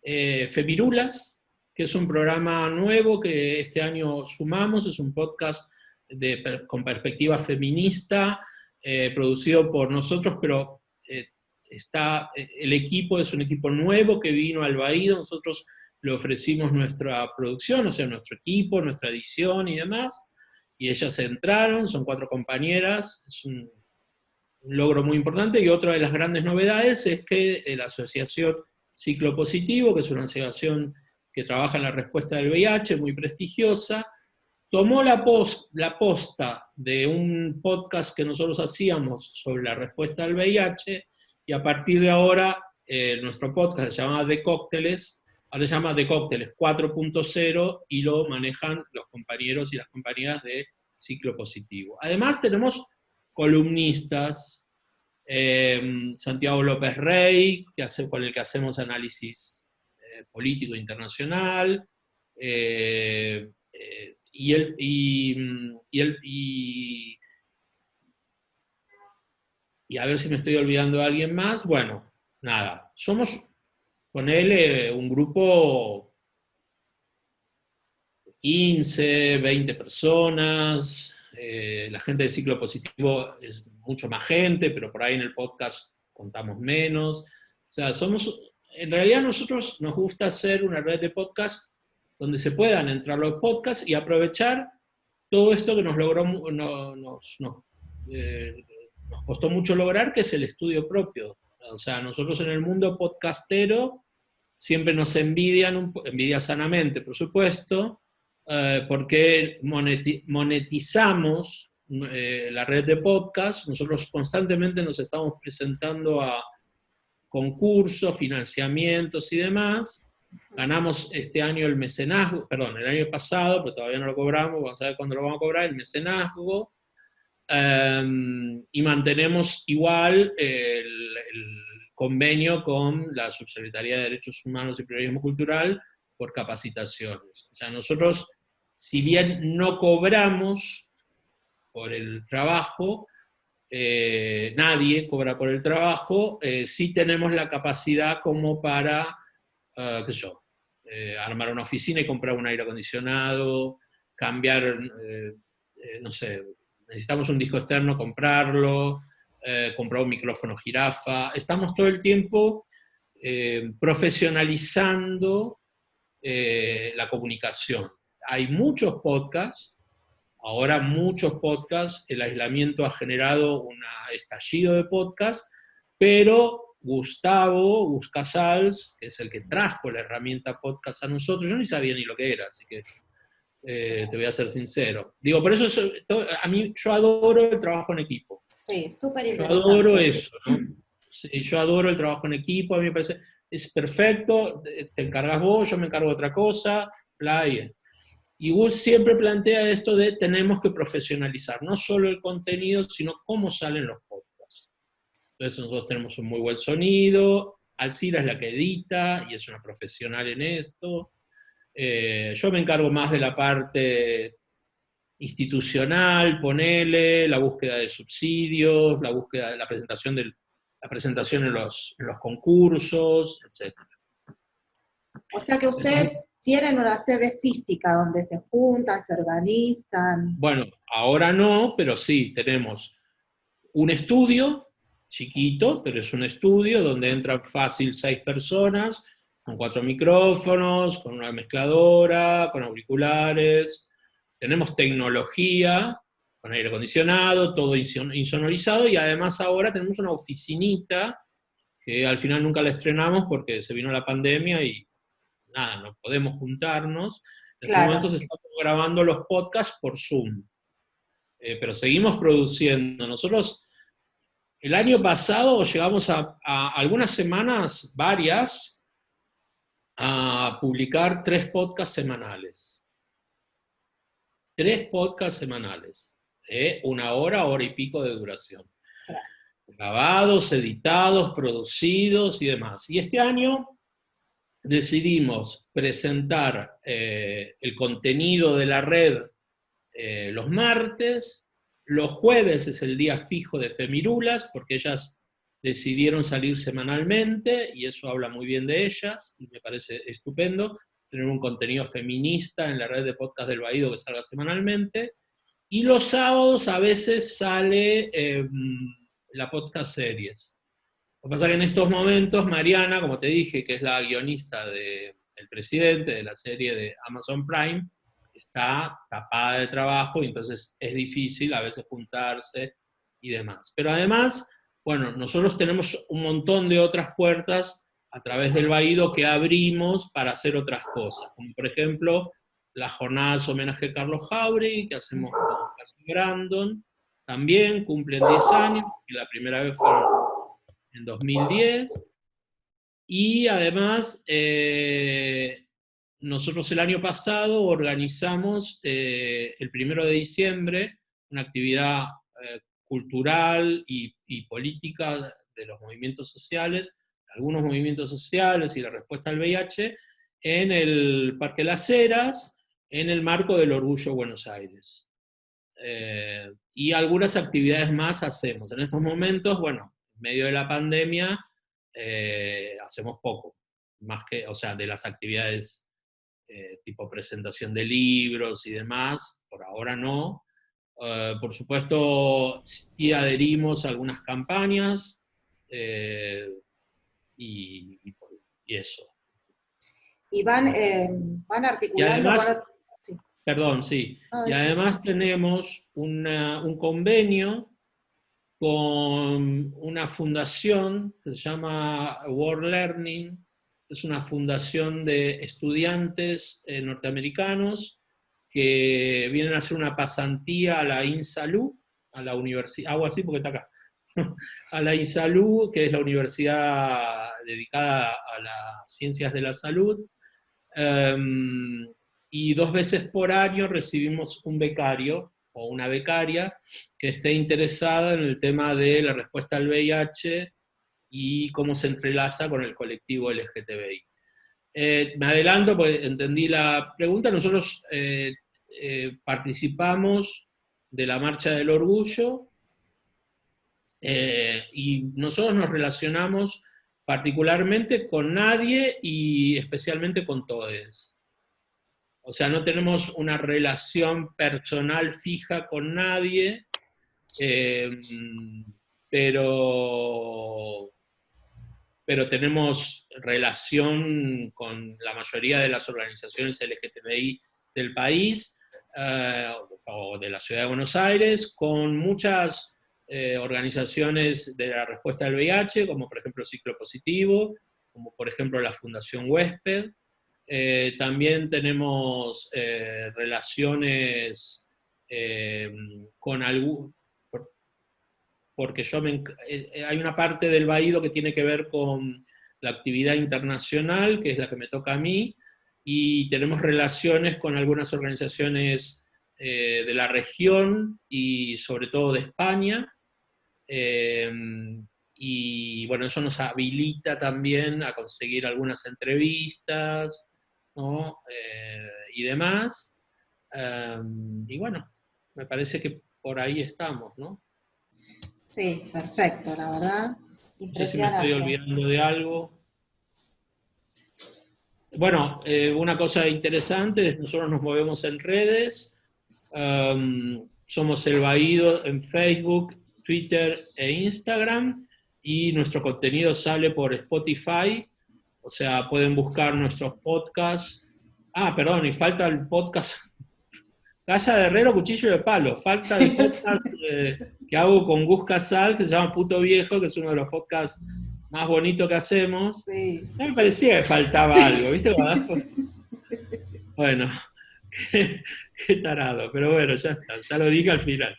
Femirulas, que es un programa nuevo que este año sumamos, es un podcast con perspectiva feminista, producido por nosotros, pero el equipo es un equipo nuevo que vino al Baído, nosotros le ofrecimos nuestra producción, o sea, nuestro equipo, nuestra edición y demás, y ellas entraron, son 4 compañeras, es un logro muy importante, y otra de las grandes novedades es que la asociación Ciclo Positivo, que es una asociación que trabaja en la respuesta del VIH, muy prestigiosa, tomó la posta de un podcast que nosotros hacíamos sobre la respuesta al VIH, y a partir de ahora nuestro podcast se llama De Cócteles, ahora se llama De Cócteles 4.0 y lo manejan los compañeros y las compañeras de Ciclo Positivo. Además tenemos columnistas, Santiago López Rey, con el que hacemos análisis político internacional, y a ver si me estoy olvidando de alguien más. Bueno, nada, somos con él un grupo de 15, 20 personas, la gente de Ciclo Positivo es mucho más gente, pero por ahí en el podcast contamos menos. O sea, en realidad nosotros nos gusta hacer una red de podcast donde se puedan entrar los podcasts y aprovechar todo esto que nos costó mucho lograr, que es el estudio propio. O sea, nosotros en el mundo podcastero siempre nos envidian sanamente, por supuesto, porque monetizamos la red de podcast. Nosotros constantemente nos estamos presentando a concursos, financiamientos y demás. Ganamos este año el mecenazgo, perdón, el año pasado, pero todavía no lo cobramos, vamos a ver cuándo lo vamos a cobrar, el mecenazgo, y mantenemos igual el convenio con la Subsecretaría de Derechos Humanos y Periodismo Cultural por capacitaciones. O sea, nosotros, si bien no cobramos por el trabajo, nadie cobra por el trabajo, sí tenemos la capacidad como para, qué sé yo, armar una oficina y comprar un aire acondicionado, cambiar, no sé, necesitamos un disco externo, comprarlo, comprar un micrófono jirafa. Estamos todo el tiempo profesionalizando la comunicación. Hay muchos podcasts, ahora muchos podcasts, el aislamiento ha generado un estallido de podcasts, pero Gustavo Casals, que es el que trajo la herramienta podcast a nosotros, yo ni sabía ni lo que era, así que te voy a ser sincero. Digo, por eso a mí yo adoro el trabajo en equipo. Sí, súper Yo adoro interesante. eso, ¿no? Sí, yo adoro el trabajo en equipo, a mí me parece, es perfecto, te encargas vos, yo me encargo de otra cosa, bla, y Gus siempre plantea esto de tenemos que profesionalizar, no solo el contenido, sino cómo salen los podcasts. Entonces nosotros tenemos un muy buen sonido, Alcira es la que edita y es una profesional en esto. Yo me encargo más de la parte institucional, ponele, la búsqueda de subsidios, la búsqueda de la presentación, la presentación en los concursos, etc. O sea que ustedes tienen una sede física donde se juntan, se organizan. Bueno, ahora no, pero sí, tenemos un estudio chiquito, pero es un estudio donde entran fácil 6 personas, con 4 micrófonos, con una mezcladora, con auriculares. Tenemos tecnología, con aire acondicionado, todo insonorizado, y además ahora tenemos una oficinita, que al final nunca la estrenamos porque se vino la pandemia y nada, no podemos juntarnos. En estos Claro. momentos estamos grabando los podcasts por Zoom, pero seguimos produciendo. Nosotros el año pasado llegamos a algunas semanas, varias, a publicar 3 podcasts semanales. 3 podcasts semanales, de 1 hora, hora y pico de duración. Grabados, editados, producidos y demás. Y este año decidimos presentar el contenido de la red los martes. Los jueves es el día fijo de Femirulas, porque ellas decidieron salir semanalmente, y eso habla muy bien de ellas, y me parece estupendo tener un contenido feminista en la red de podcast del Baído que salga semanalmente. Y los sábados a veces sale la podcast series. Lo que pasa es que en estos momentos Mariana, como te dije, que es la guionista del presidente de la serie de Amazon Prime, está tapada de trabajo y entonces es difícil a veces juntarse y demás. Pero además, bueno, nosotros tenemos un montón de otras puertas a través del Baído que abrimos para hacer otras cosas, como por ejemplo las jornadas homenaje a Carlos Jauregui, que hacemos con Casa Brandon, también cumplen 10 años, que la primera vez fueron en 2010, y además nosotros el año pasado organizamos el 1 de diciembre una actividad cultural y política de los movimientos sociales, algunos movimientos sociales y la respuesta al VIH, en el Parque Las Heras, en el marco del Orgullo Buenos Aires. Y algunas actividades más hacemos. En estos momentos, bueno, en medio de la pandemia, hacemos poco, más que, o sea, de las actividades tipo presentación de libros y demás, por ahora no. Por supuesto, sí adherimos a algunas campañas y, y eso. Y van Y articulando con además, sí. perdón, sí, No, y además tenemos un convenio con una fundación que se llama World Learning, es una fundación de estudiantes norteamericanos que vienen a hacer una pasantía a la INSALU, a la universidad, hago así porque está acá, a la INSALU, que es la universidad dedicada a las ciencias de la salud, y 2 veces por año recibimos un becario o una becaria que esté interesada en el tema de la respuesta al VIH y cómo se entrelaza con el colectivo LGTBI. Me adelanto porque entendí la pregunta. Nosotros participamos de la Marcha del Orgullo y nosotros nos relacionamos particularmente con nadie y especialmente con todes. O sea, no tenemos una relación personal fija con nadie, eh, pero, pero tenemos relación con la mayoría de las organizaciones LGTBI del país. o de la Ciudad de Buenos Aires, con muchas organizaciones de la respuesta al VIH, como por ejemplo Ciclo Positivo, como por ejemplo la Fundación Huésped. También tenemos relaciones con algún... porque hay una parte del Baído que tiene que ver con la actividad internacional, que es la que me toca a mí, y tenemos relaciones con algunas organizaciones de la región y sobre todo de España, y bueno, eso nos habilita también a conseguir algunas entrevistas, ¿no? Y demás. Y bueno, me parece que por ahí estamos, ¿no? Sí, perfecto, la verdad, No sé si me estoy impresionante. olvidando de algo. Bueno, una cosa interesante es que nosotros nos movemos en redes. Somos El Baído en Facebook, Twitter e Instagram, y nuestro contenido sale por Spotify, o sea, pueden buscar nuestros podcasts. Ah, perdón, y falta el podcast Casa de Herrero, Cuchillo de Palo. Falta el podcast que hago con Gus Casal, que se llama Puto Viejo, que es uno de los podcasts más bonitos que hacemos. Sí. No me parecía que faltaba algo, ¿viste? Bueno, qué tarado, pero bueno, ya está, ya lo dije al final.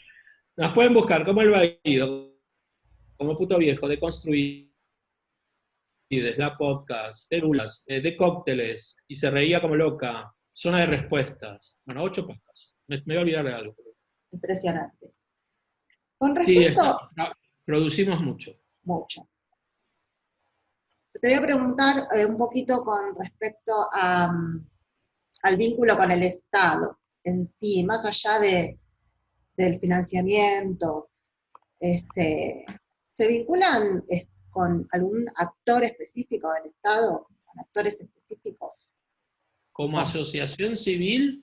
Nos pueden buscar como El Baído, como Puto Viejo, de Construides, La Podcast, Células, de Cócteles, y Se Reía como Loca, Zona de Respuestas. Bueno, 8 podcasts. Me voy a olvidar de algo. Impresionante. Con Sí, respecto, producimos mucho. mucho. Te voy a preguntar un poquito con respecto al vínculo con el Estado en sí, más allá del financiamiento. ¿Se vinculan con algún actor específico del Estado, con actores específicos? Como Oh, asociación civil,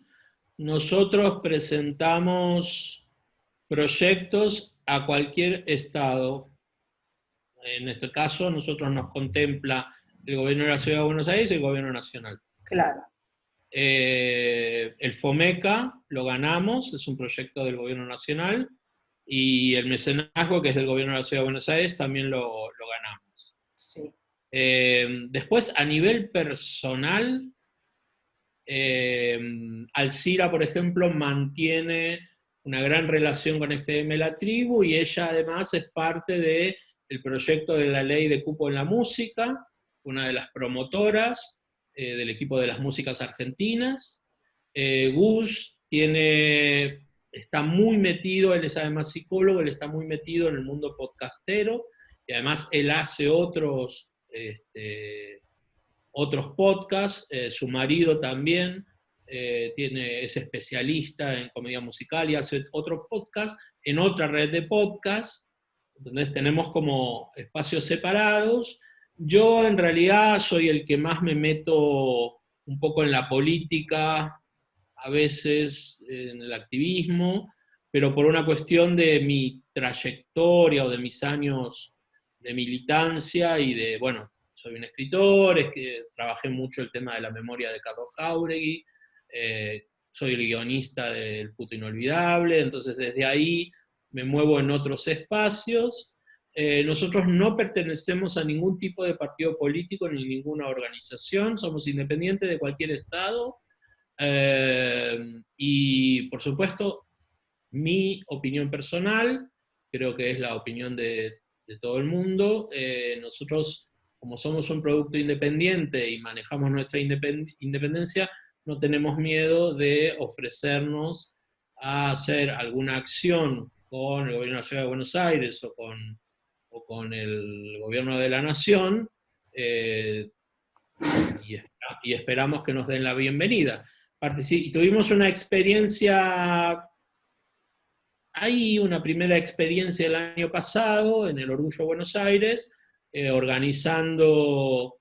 nosotros presentamos proyectos a cualquier estado. En este caso, nosotros nos contempla el gobierno de la Ciudad de Buenos Aires y el gobierno nacional. claro, El FOMECA lo ganamos, es un proyecto del gobierno nacional, y el mecenazgo, que es del gobierno de la Ciudad de Buenos Aires, también lo ganamos. sí. Después, a nivel personal, Alcira, por ejemplo, mantiene una gran relación con FM La Tribu, y ella además es parte del proyecto de la ley de cupo en la música, una de las promotoras del equipo de las músicas argentinas. Gus está muy metido, él es además psicólogo, él está muy metido en el mundo podcastero, y además él hace otros podcasts. Su marido también es especialista en comedia musical y hace otros podcasts en otra red de podcasts. Entonces tenemos como espacios separados. Yo en realidad soy el que más me meto un poco en la política, a veces en el activismo, pero por una cuestión de mi trayectoria o de mis años de militancia y de, bueno, soy un escritor, es que trabajé mucho el tema de la memoria de Carlos Jáuregui, soy el guionista del Puto Inolvidable, entonces desde ahí me muevo en otros espacios. Nosotros no pertenecemos a ningún tipo de partido político ni ninguna organización, somos independientes de cualquier estado, y por supuesto, mi opinión personal, creo que es la opinión de todo el mundo. Nosotros, como somos un producto independiente y manejamos nuestra independencia, no tenemos miedo de ofrecernos a hacer alguna acción con el gobierno de la Ciudad de Buenos Aires o con el gobierno de la Nación, eh, y esperamos que nos den la bienvenida. Tuvimos una experiencia, hay una primera experiencia el año pasado en el Orgullo Buenos Aires, organizando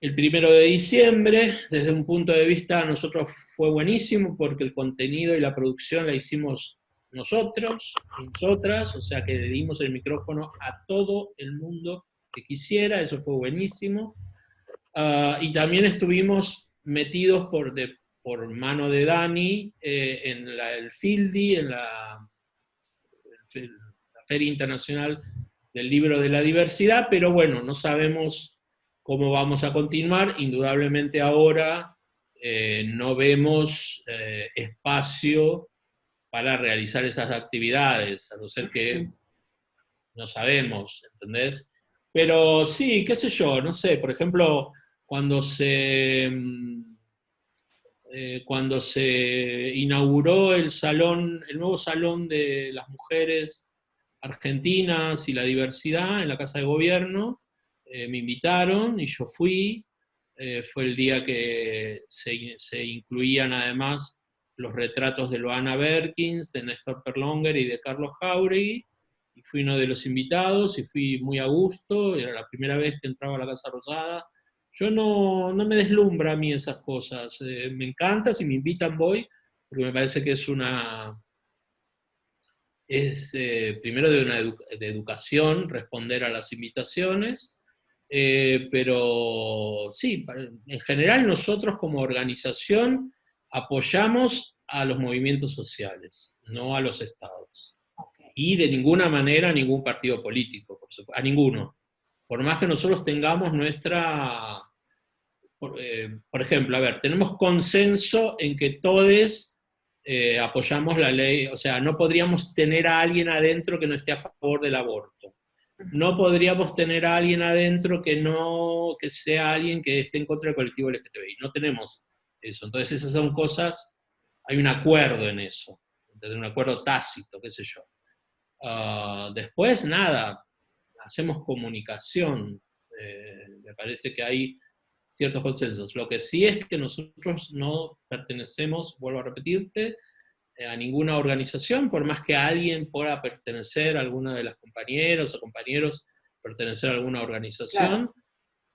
el 1 de diciembre. Desde un punto de vista, nosotros fue buenísimo porque el contenido y la producción la hicimos nosotros y nosotras, o sea que le dimos el micrófono a todo el mundo que quisiera, eso fue buenísimo. Y también estuvimos metidos por por mano de Dani en el FILDI, en la Feria Internacional del Libro de la Diversidad, pero bueno, no sabemos cómo vamos a continuar. Indudablemente ahora no vemos espacio para realizar esas actividades, a no ser que no sabemos, ¿entendés? Pero sí, qué sé yo, no sé, por ejemplo, cuando se inauguró el nuevo salón de las mujeres argentinas y la diversidad en la Casa de Gobierno, me invitaron y yo fui. Fue el día que se incluían además los retratos de Loana Berkins, de Néstor Perlonger y de Carlos Jauregui, y fui uno de los invitados y fui muy a gusto, era la primera vez que entraba a la Casa Rosada. Yo no me deslumbra a mí esas cosas, me encanta, si me invitan voy, porque me parece que es primero de educación responder a las invitaciones, pero sí, en general nosotros como organización apoyamos a los movimientos sociales, no a los estados. Okay. Y de ninguna manera a ningún partido político, por supuesto, a ninguno. Por más que nosotros tengamos nuestra... por ejemplo, a ver, tenemos consenso en que todos apoyamos la ley, o sea, no podríamos tener a alguien adentro que no esté a favor del aborto. No podríamos tener a alguien adentro que sea alguien que esté en contra del colectivo LGTBI. No tenemos eso. Entonces esas son cosas, hay un acuerdo en eso, un acuerdo tácito, qué sé yo. Después, nada, hacemos comunicación. Me parece que hay ciertos consensos. Lo que sí es que nosotros no pertenecemos, vuelvo a repetirte, a ninguna organización, por más que alguien pueda pertenecer a alguna de las compañeras o compañeros, pertenecer a alguna organización,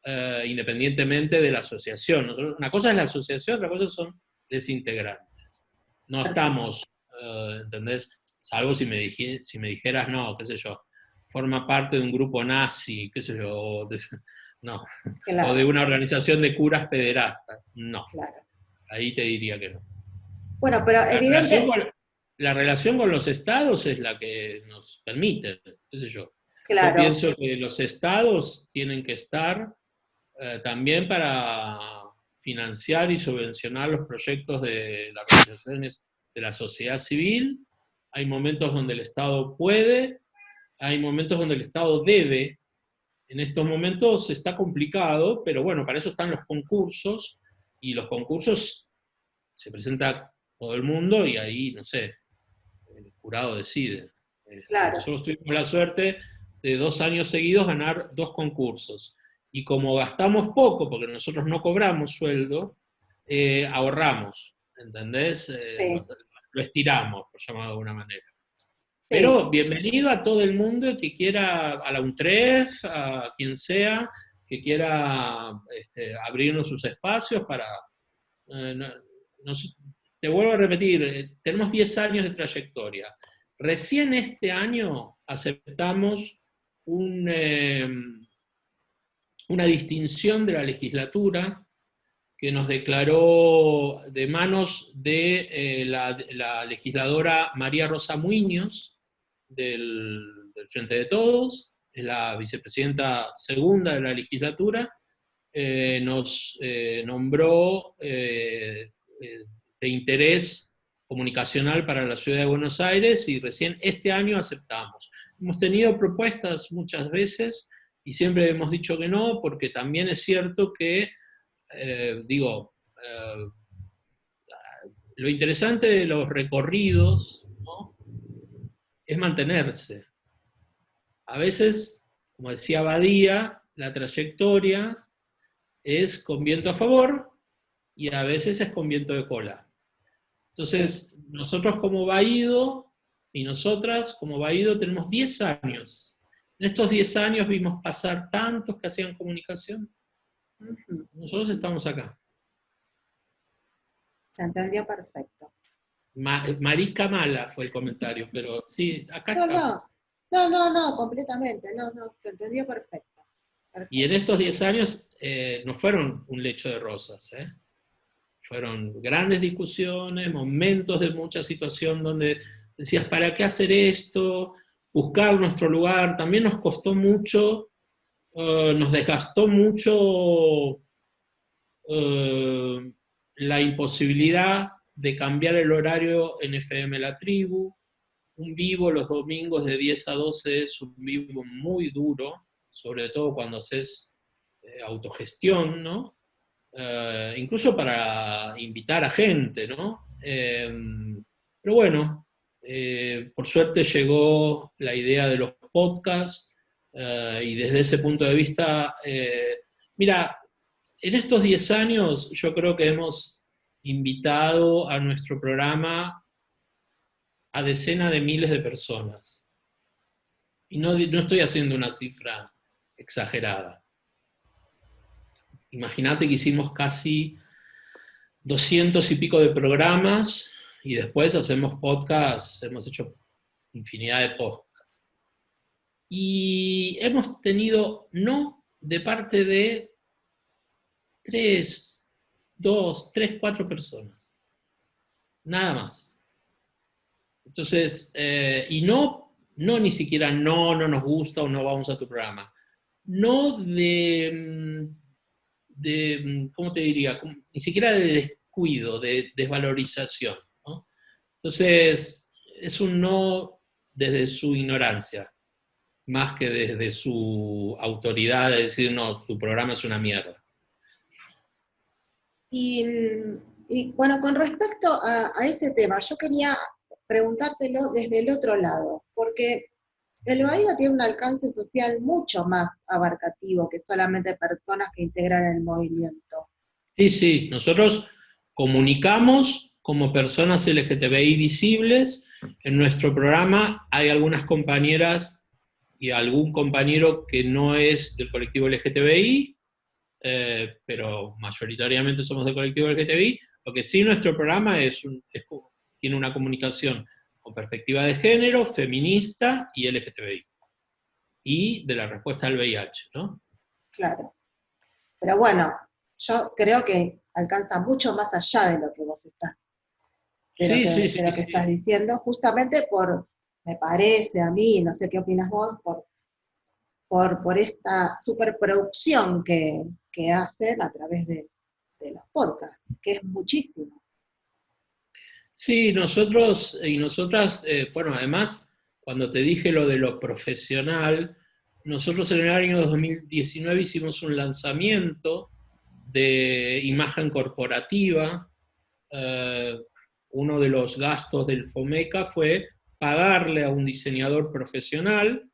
claro. Independientemente de la asociación. Una cosa es la asociación, otra cosa son los integrantes. No estamos, ¿entendés? Salvo si me dijeras, no, qué sé yo, forma parte de un grupo nazi, qué sé yo, no. Claro. O de una organización de curas pederastas, no. Claro. Ahí te diría que no. Bueno, pero la relación con los estados es la que nos permite, qué sé yo. Claro. Yo pienso que los estados tienen que estar también para financiar y subvencionar los proyectos de las organizaciones de la sociedad civil. Hay momentos donde el Estado puede, hay momentos donde el Estado debe. En estos momentos está complicado, pero bueno, para eso están los concursos, y los concursos se presenta todo el mundo y ahí, no sé, el jurado decide. Claro. Nosotros tuvimos la suerte de 2 años seguidos ganar 2 concursos. Y como gastamos poco, porque nosotros no cobramos sueldo, ahorramos, ¿entendés? Sí. Lo estiramos, por llamarlo de alguna manera. Sí. Pero bienvenido a todo el mundo que quiera, a la UNTREF, a quien sea, que quiera abrirnos sus espacios para... te vuelvo a repetir, tenemos 10 años de trayectoria. Recién este año aceptamos una distinción de la legislatura que nos declaró de manos de la legisladora María Rosa Muñoz del Frente de Todos, es la vicepresidenta segunda de la legislatura, nos nombró de interés comunicacional para la ciudad de Buenos Aires, y recién este año aceptamos. Hemos tenido propuestas muchas veces y siempre hemos dicho que no, porque también es cierto que, lo interesante de los recorridos, ¿no?, es mantenerse. A veces, como decía Badía, la trayectoria es con viento a favor y a veces es con viento de cola. Entonces, nosotros como Baído y nosotras como Baído tenemos 10 años. En estos 10 años vimos pasar tantos que hacían comunicación. Nosotros estamos acá. Se entendió perfecto. Marica mala fue el comentario, pero sí, acá estamos. No, completamente, se entendió perfecto. Y en estos 10 años no fueron un lecho de rosas, ¿eh? Fueron grandes discusiones, momentos de mucha situación donde decías, ¿para qué hacer esto? Buscar nuestro lugar. También nos costó mucho, nos desgastó mucho la imposibilidad de cambiar el horario en FM La Tribu. Un vivo los domingos de 10 a 12 es un vivo muy duro, sobre todo cuando haces autogestión, ¿no? Incluso para invitar a gente, ¿no? Pero bueno, por suerte llegó la idea de los podcasts, y desde ese punto de vista, mira, en estos 10 años yo creo que hemos invitado a nuestro programa a decenas de miles de personas. Y no estoy haciendo una cifra exagerada. Imagínate que hicimos casi 200 y pico de programas y después hacemos podcasts, hemos hecho infinidad de podcasts. Y hemos tenido no de parte de 3, 2, 3, 4 personas. Nada más. Entonces, y no ni siquiera no nos gusta o no vamos a tu programa. No ¿cómo te diría? Ni siquiera de descuido, de desvalorización, ¿no? Entonces, es un no desde su ignorancia, más que desde su autoridad de decir, no, tu programa es una mierda. Y, bueno, con respecto a ese tema, yo quería preguntártelo desde el otro lado, porque el Baído tiene un alcance social mucho más abarcativo que solamente personas que integran el movimiento. Sí, nosotros comunicamos como personas LGTBI visibles. En nuestro programa hay algunas compañeras y algún compañero que no es del colectivo LGTBI, pero mayoritariamente somos del colectivo LGTBI. Lo que sí, nuestro programa tiene una comunicación con perspectiva de género, feminista y LGTBI. Y de la respuesta al VIH, ¿no? Claro. Pero bueno, yo creo que alcanza mucho más allá de lo que vos estás, de lo que estás diciendo, justamente me parece a mí, no sé qué opinas vos, por esta superproducción que hacen a través de los podcasts, que es muchísimo. Sí, nosotros y nosotras, bueno, además, cuando te dije lo de lo profesional, nosotros en el año 2019 hicimos un lanzamiento de imagen corporativa. Uno de los gastos del FOMECA fue pagarle a un diseñador profesional,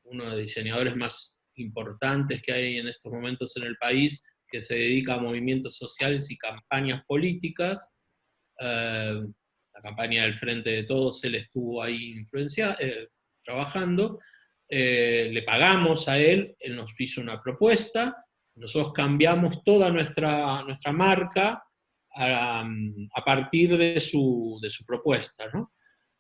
uno de los diseñadores más importantes que hay en estos momentos en el país, que se dedica a movimientos sociales y campañas políticas. La campaña del Frente de Todos, él estuvo ahí trabajando. Le pagamos a él nos hizo una propuesta, nosotros cambiamos toda nuestra marca a partir de su propuesta, ¿no?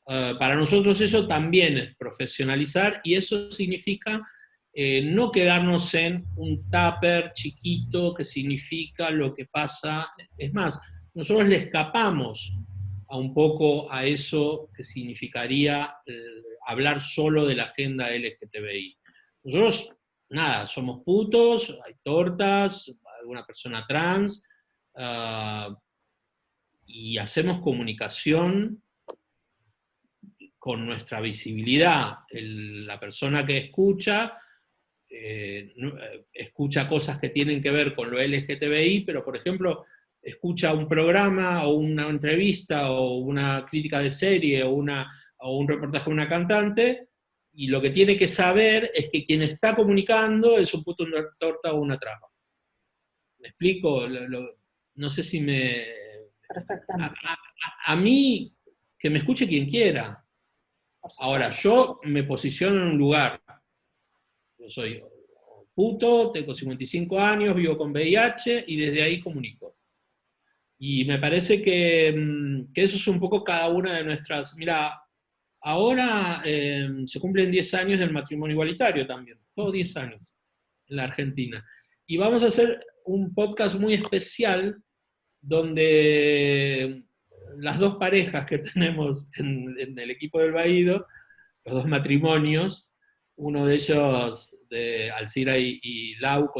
Para nosotros eso también es profesionalizar, y eso significa no quedarnos en un tupper chiquito que significa lo que pasa. Es más, nosotros le escapamos un poco a eso que significaría hablar solo de la agenda LGTBI. Nosotros, nada, somos putos, hay tortas, alguna persona trans, y hacemos comunicación con nuestra visibilidad. La persona que escucha escucha cosas que tienen que ver con lo LGTBI, pero por ejemplo escucha un programa o una entrevista o una crítica de serie o un reportaje de una cantante, y lo que tiene que saber es que quien está comunicando es un puto, una torta o una traba. ¿Me explico? No sé si me... Perfectamente. A mí, que me escuche quien quiera. Ahora, yo me posiciono en un lugar. Yo soy puto, tengo 55 años, vivo con VIH y desde ahí comunico. Y me parece que eso es un poco cada una de nuestras... Mira, ahora se cumplen 10 años del matrimonio igualitario también, todos 10 años en la Argentina. Y vamos a hacer un podcast muy especial donde las dos parejas que tenemos en el equipo del Baído, los dos matrimonios, uno de ellos de Alcira y Lau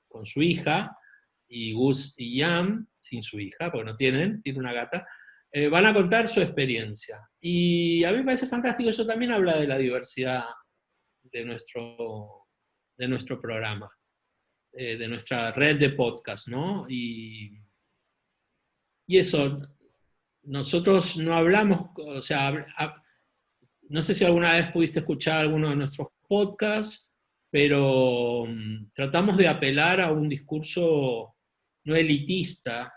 con su hija, y Gus y Yam sin su hija, porque no tiene una gata, van a contar su experiencia. Y a mí me parece fantástico, eso también habla de la diversidad de nuestro programa, de nuestra red de podcast, ¿no? Y eso, nosotros no hablamos, o sea, no sé si alguna vez pudiste escuchar alguno de nuestros podcasts, pero tratamos de apelar a un discurso no elitista.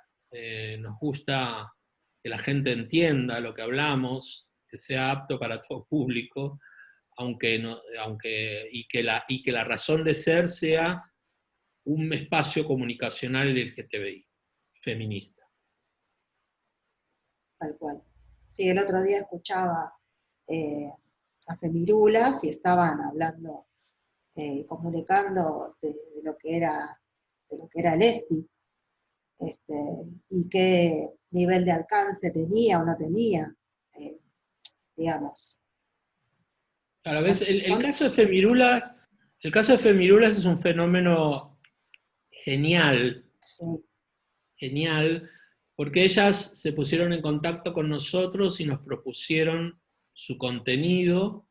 Nos gusta que la gente entienda lo que hablamos, que sea apto para todo público, y que la razón de ser sea un espacio comunicacional LGTBI, feminista. Tal cual. Sí, el otro día escuchaba a Femirulas y estaban hablando, comunicando de lo que era el ESI, y qué nivel de alcance tenía o no tenía, digamos. Claro, ¿ves? El caso de Femirulas, es un fenómeno genial, Sí, genial, porque ellas se pusieron en contacto con nosotros y nos propusieron su contenido,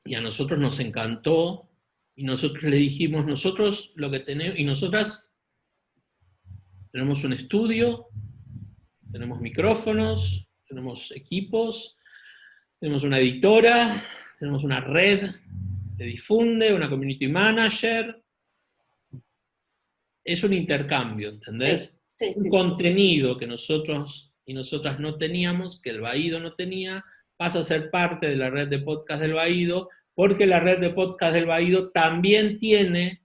y a nosotros nos encantó, y nosotros le dijimos, nosotros lo que tenemos, y nosotras tenemos un estudio, tenemos micrófonos, tenemos equipos, tenemos una editora, tenemos una red que difunde, una community manager. Es un intercambio, ¿entendés? sí, Un contenido que nosotros y nosotras no teníamos, que el Baído no tenía, pasa a ser parte de la red de podcast del Baído, porque la red de podcast del Baído también tiene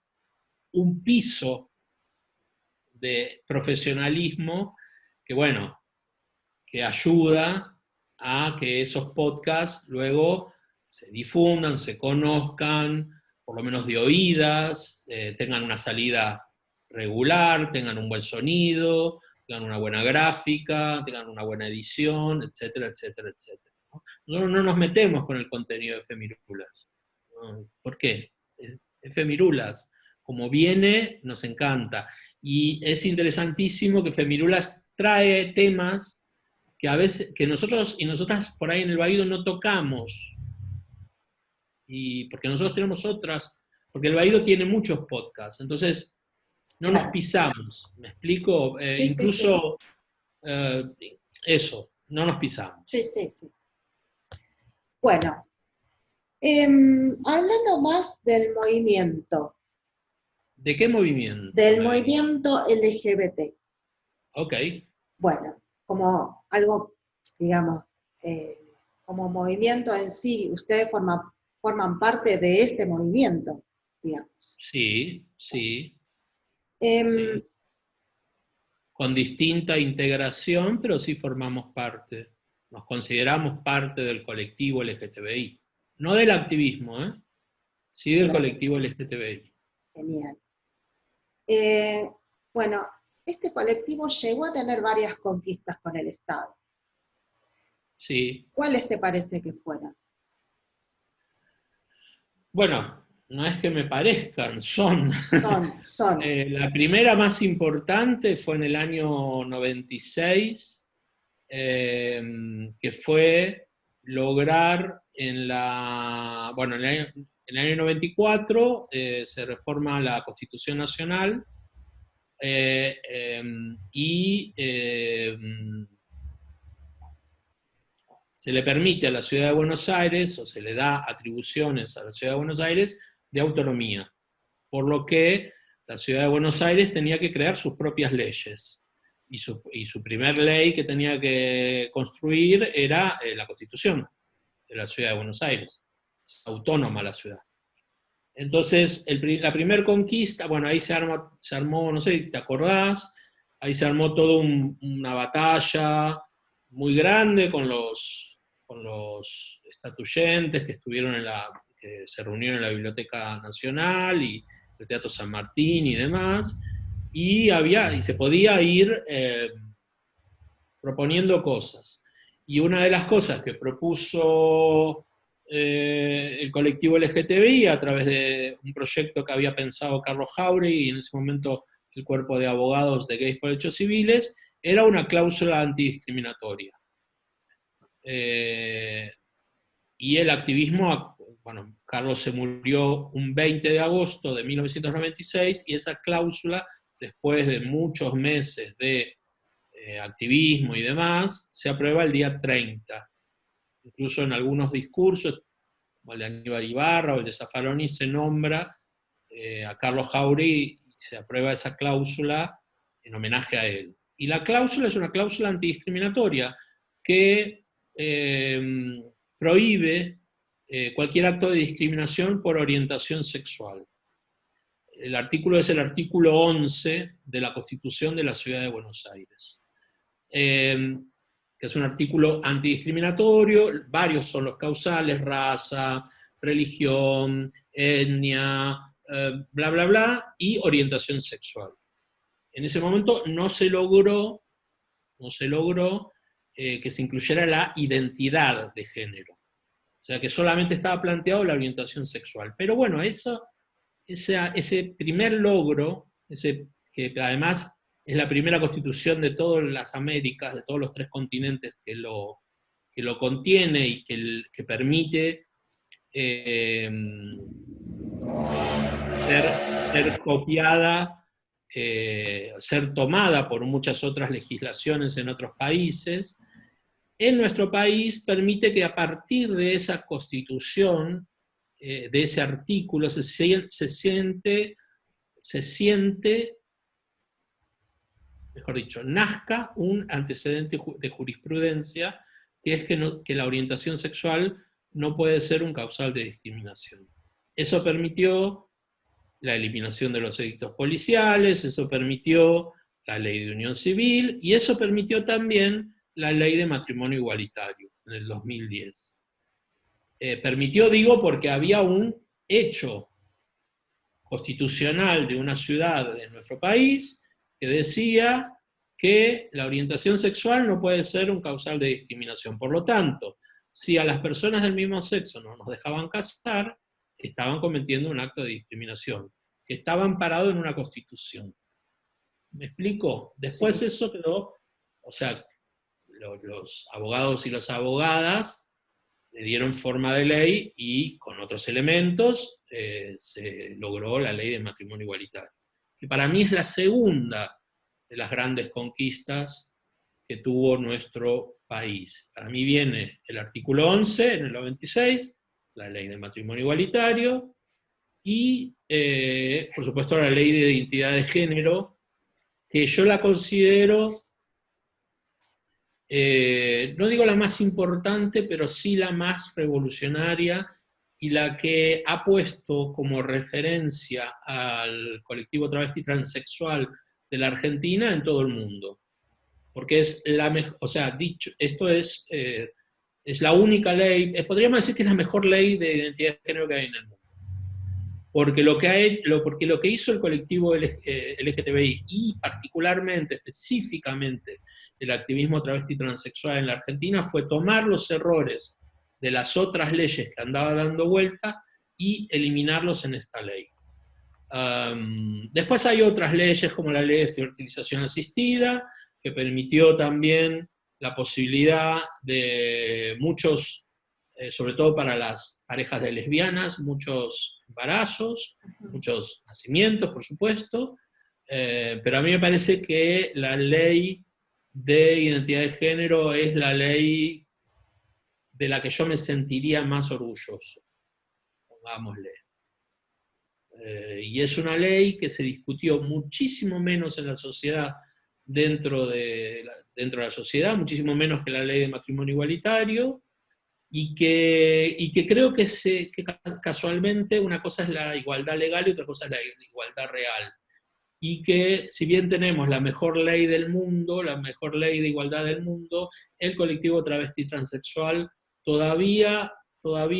un piso de profesionalismo que, bueno, que ayuda a que esos podcasts luego se difundan, se conozcan, por lo menos de oídas, tengan una salida regular, tengan un buen sonido, tengan una buena gráfica, tengan una buena edición, etcétera, etcétera, etcétera, ¿no? Nosotros no nos metemos con el contenido de Femirulas. ¿No? ¿Por qué? Es Femirulas. Como viene, nos encanta. Y es interesantísimo que Femirulas trae temas que a veces, que nosotros y nosotras por ahí en el Baído no tocamos, y porque nosotros tenemos otras, porque el Baído tiene muchos podcasts, entonces no nos pisamos, ¿me explico? sí, Incluso eso, no nos pisamos. sí, sí, sí. Bueno, hablando más del movimiento. ¿De qué movimiento? Del movimiento LGBT. Ok. Bueno, como algo, digamos, como movimiento en sí, ustedes forman parte de este movimiento, digamos. Sí, sí. Sí. Con distinta integración, pero sí formamos parte. Nos consideramos parte del colectivo LGTBI. No del activismo, sí del colectivo LGTBI. Genial. Bueno, este colectivo llegó a tener varias conquistas con el Estado. Sí. ¿Cuáles te parece que fueron? Bueno, no es que me parezcan, son. Son. La primera más importante fue en el año 96, que fue lograr en el año 94 se reforma la Constitución Nacional, y se le permite a la Ciudad de Buenos Aires, o se le da atribuciones a la Ciudad de Buenos Aires de autonomía, por lo que la Ciudad de Buenos Aires tenía que crear sus propias leyes. Y su primer ley que tenía que construir era la Constitución de la Ciudad de Buenos Aires. Es autónoma la ciudad. Entonces, la primera conquista, bueno, ahí se armó, no sé si te acordás, ahí se armó toda una batalla muy grande con los estatuyentes que que se reunieron en la Biblioteca Nacional y el Teatro San Martín y demás, y se podía ir proponiendo cosas. Y una de las cosas que propuso el colectivo LGTBI a través de un proyecto que había pensado Carlos Jauregui, y en ese momento el cuerpo de abogados de gays por hechos civiles, era una cláusula antidiscriminatoria. Y el activismo, bueno, Carlos se murió un 20 de agosto de 1996, y esa cláusula, después de muchos meses de activismo y demás, se aprueba el día 30. Incluso en algunos discursos, como el de Aníbal Ibarra o el de Zaffaroni, se nombra a Carlos Jauregui y se aprueba esa cláusula en homenaje a él. Y la cláusula es una cláusula antidiscriminatoria que prohíbe cualquier acto de discriminación por orientación sexual. El artículo es el artículo 11 de la Constitución de la Ciudad de Buenos Aires. Que es un artículo antidiscriminatorio, varios son los causales: raza, religión, etnia, bla, bla, bla, y orientación sexual. En ese momento no se logró que se incluyera la identidad de género. O sea, que solamente estaba planteado la orientación sexual. Pero bueno, ese primer logro, que además es la primera constitución de todas las Américas, de todos los 3 continentes que lo contiene y que permite ser copiada, ser tomada por muchas otras legislaciones en otros países. En nuestro país permite que a partir de esa constitución, de ese artículo, se siente, mejor dicho, nazca un antecedente de jurisprudencia, que es que la orientación sexual no puede ser un causal de discriminación. Eso permitió la eliminación de los edictos policiales, eso permitió la ley de unión civil, y eso permitió también la ley de matrimonio igualitario, en el 2010. Permitió, digo, porque había un hecho constitucional de una ciudad de nuestro país que decía que la orientación sexual no puede ser un causal de discriminación. Por lo tanto, si a las personas del mismo sexo no nos dejaban casar, estaban cometiendo un acto de discriminación, que estaba amparado en una constitución. ¿Me explico? Después sí. Eso quedó, o sea, los abogados y las abogadas le dieron forma de ley, y con otros elementos se logró la ley de matrimonio igualitario, que para mí es la segunda de las grandes conquistas que tuvo nuestro país. Para mí viene el artículo 11 en el 96, la ley de matrimonio igualitario, y por supuesto la ley de identidad de género, que yo la considero, no digo la más importante, pero sí la más revolucionaria, y la que ha puesto como referencia al colectivo travesti transexual de la Argentina en todo el mundo. Porque es la mejor, o sea, dicho, esto es la única ley, podríamos decir que es la mejor ley de identidad de género que hay en el mundo. Porque lo que hizo el colectivo LGTBI, y particularmente, específicamente, el activismo travesti transexual en la Argentina, fue tomar los errores de las otras leyes que andaba dando vuelta y eliminarlos en esta ley. Después hay otras leyes, como la ley de fertilización asistida, que permitió también la posibilidad de muchos, sobre todo para las parejas de lesbianas, muchos embarazos, muchos nacimientos, por supuesto, pero a mí me parece que la ley de identidad de género es la ley de la que yo me sentiría más orgulloso, pongámosle. Y es una ley que se discutió muchísimo menos en la sociedad, dentro de la sociedad, muchísimo menos que la ley de matrimonio igualitario, y que creo que casualmente una cosa es la igualdad legal y otra cosa es la igualdad real. Y que si bien tenemos la mejor ley del mundo, la mejor ley de igualdad del mundo, el colectivo travesti transexual todavía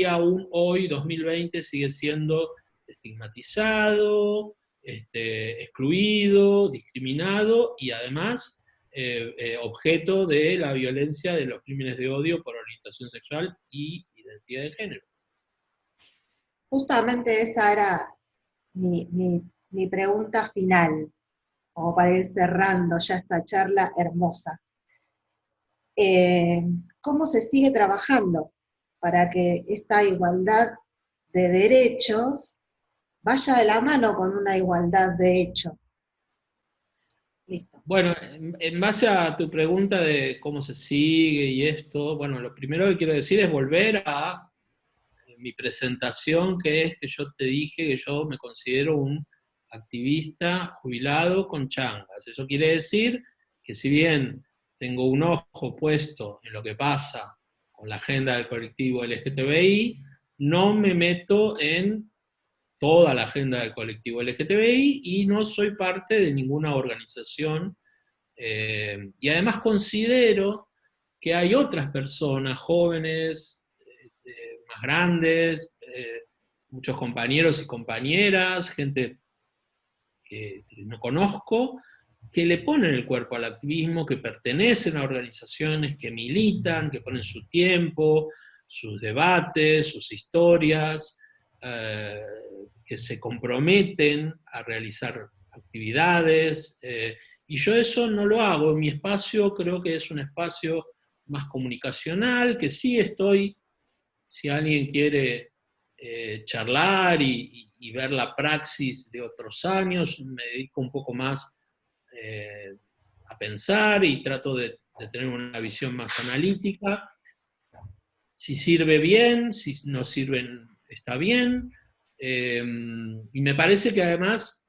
aún hoy, 2020, sigue siendo estigmatizado, excluido, discriminado y además objeto de la violencia de los crímenes de odio por orientación sexual y identidad de género. Justamente esa era mi pregunta final, como para ir cerrando ya esta charla hermosa. ¿Cómo se sigue trabajando para que esta igualdad de derechos vaya de la mano con una igualdad de hecho? Listo. Bueno, en base a tu pregunta de cómo se sigue y esto, bueno, lo primero que quiero decir es volver a mi presentación, que es que yo te dije que yo me considero un activista jubilado con changas. Eso quiere decir que si bien tengo un ojo puesto en lo que pasa con la agenda del colectivo LGTBI, no me meto en toda la agenda del colectivo LGTBI y no soy parte de ninguna organización. Y además considero que hay otras personas, jóvenes, más grandes, muchos compañeros y compañeras, gente que no conozco, que le ponen el cuerpo al activismo, que pertenecen a organizaciones, que militan, que ponen su tiempo, sus debates, sus historias, que se comprometen a realizar actividades, y yo eso no lo hago. Mi espacio creo que es un espacio más comunicacional, que sí estoy, si alguien quiere charlar y ver la praxis de otros años, me dedico un poco más a pensar y trato de tener una visión más analítica. Si sirve bien, si no sirven está bien. Y me parece que además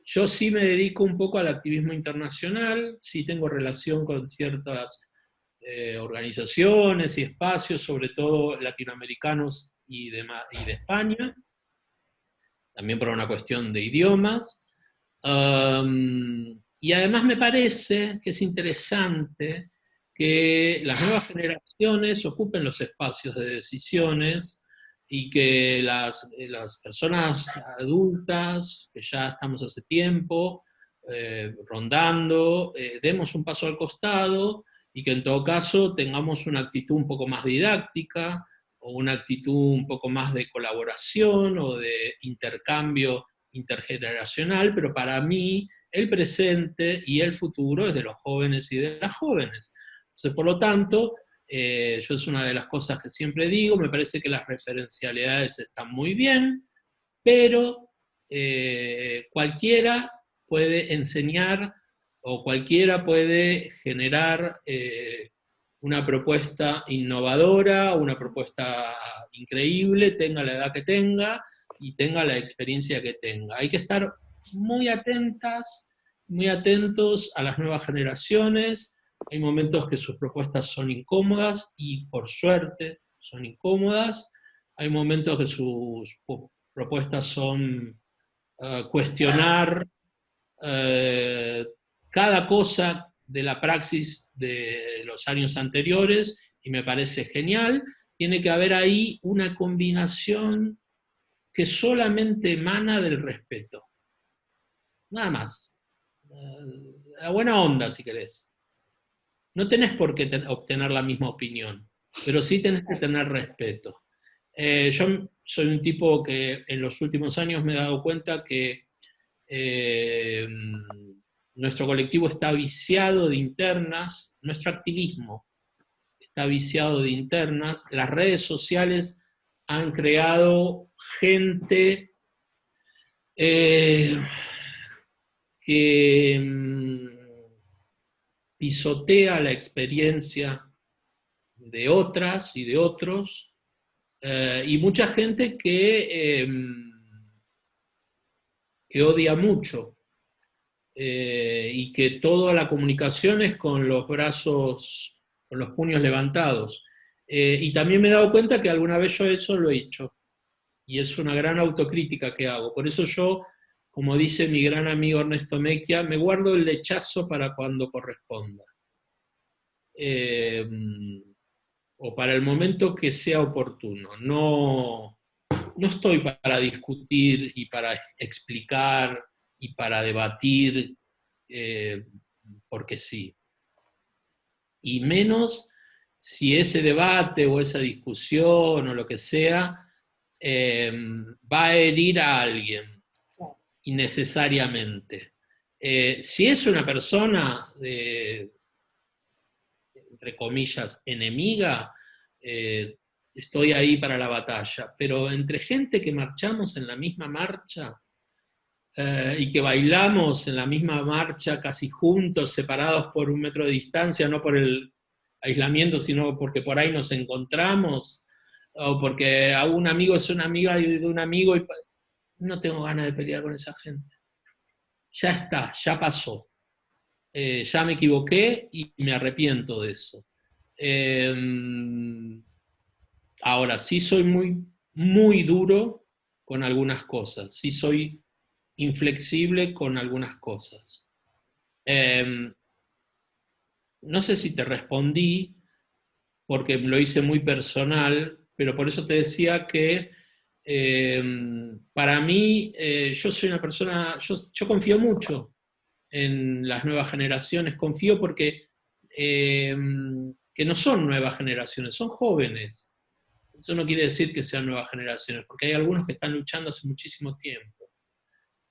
yo sí me dedico un poco al activismo internacional, sí tengo relación con ciertas organizaciones y espacios, sobre todo latinoamericanos y de España, también por una cuestión de idiomas. Y además me parece que es interesante que las nuevas generaciones ocupen los espacios de decisiones y que las personas adultas, que ya estamos hace tiempo rondando, demos un paso al costado y que en todo caso tengamos una actitud un poco más didáctica o una actitud un poco más de colaboración o de intercambio intergeneracional, pero para mí el presente y el futuro es de los jóvenes y de las jóvenes. Entonces, por lo tanto, yo es una de las cosas que siempre digo, me parece que las referencialidades están muy bien, pero cualquiera puede enseñar o cualquiera puede generar una propuesta innovadora, una propuesta increíble, tenga la edad que tenga y tenga la experiencia que tenga. Hay que estar muy atentas, muy atentos a las nuevas generaciones. Hay momentos que sus propuestas son incómodas y por suerte son incómodas. Hay momentos que sus propuestas son cuestionar cada cosa de la praxis de los años anteriores, y me parece genial. Tiene que haber ahí una combinación que solamente emana del respeto. Nada más. La buena onda, si querés. No tenés por qué obtener la misma opinión, pero sí tenés que tener respeto. Yo soy un tipo que en los últimos años me he dado cuenta que nuestro colectivo está viciado de internas, nuestro activismo está viciado de internas, las redes sociales han creado gente que pisotea la experiencia de otras y de otros, y mucha gente que odia mucho, y que toda la comunicación es con los brazos, con los puños levantados. Y también me he dado cuenta que alguna vez yo eso lo he hecho, y es una gran autocrítica que hago. Por eso yo, como dice mi gran amigo Ernesto Mecchia, me guardo el lechazo para cuando corresponda. O para el momento que sea oportuno. No no estoy para discutir y para explicar y para debatir porque sí. Y menos si ese debate o esa discusión o lo que sea va a herir a alguien innecesariamente. Si es una persona, entre comillas, enemiga, estoy ahí para la batalla. Pero entre gente que marchamos en la misma marcha y que bailamos en la misma marcha casi juntos, separados por 1 metro de distancia, no por el aislamiento, sino porque por ahí nos encontramos, o porque a un amigo es una amiga de un amigo, y no tengo ganas de pelear con esa gente. Ya está, ya pasó. Ya me equivoqué y me arrepiento de eso. Ahora, sí soy muy, muy duro con algunas cosas, sí soy inflexible con algunas cosas. No sé si te respondí, porque lo hice muy personal, pero por eso te decía que para mí, yo soy una persona, yo confío mucho en las nuevas generaciones, confío porque que no son nuevas generaciones, son jóvenes. Eso no quiere decir que sean nuevas generaciones, porque hay algunos que están luchando hace muchísimo tiempo.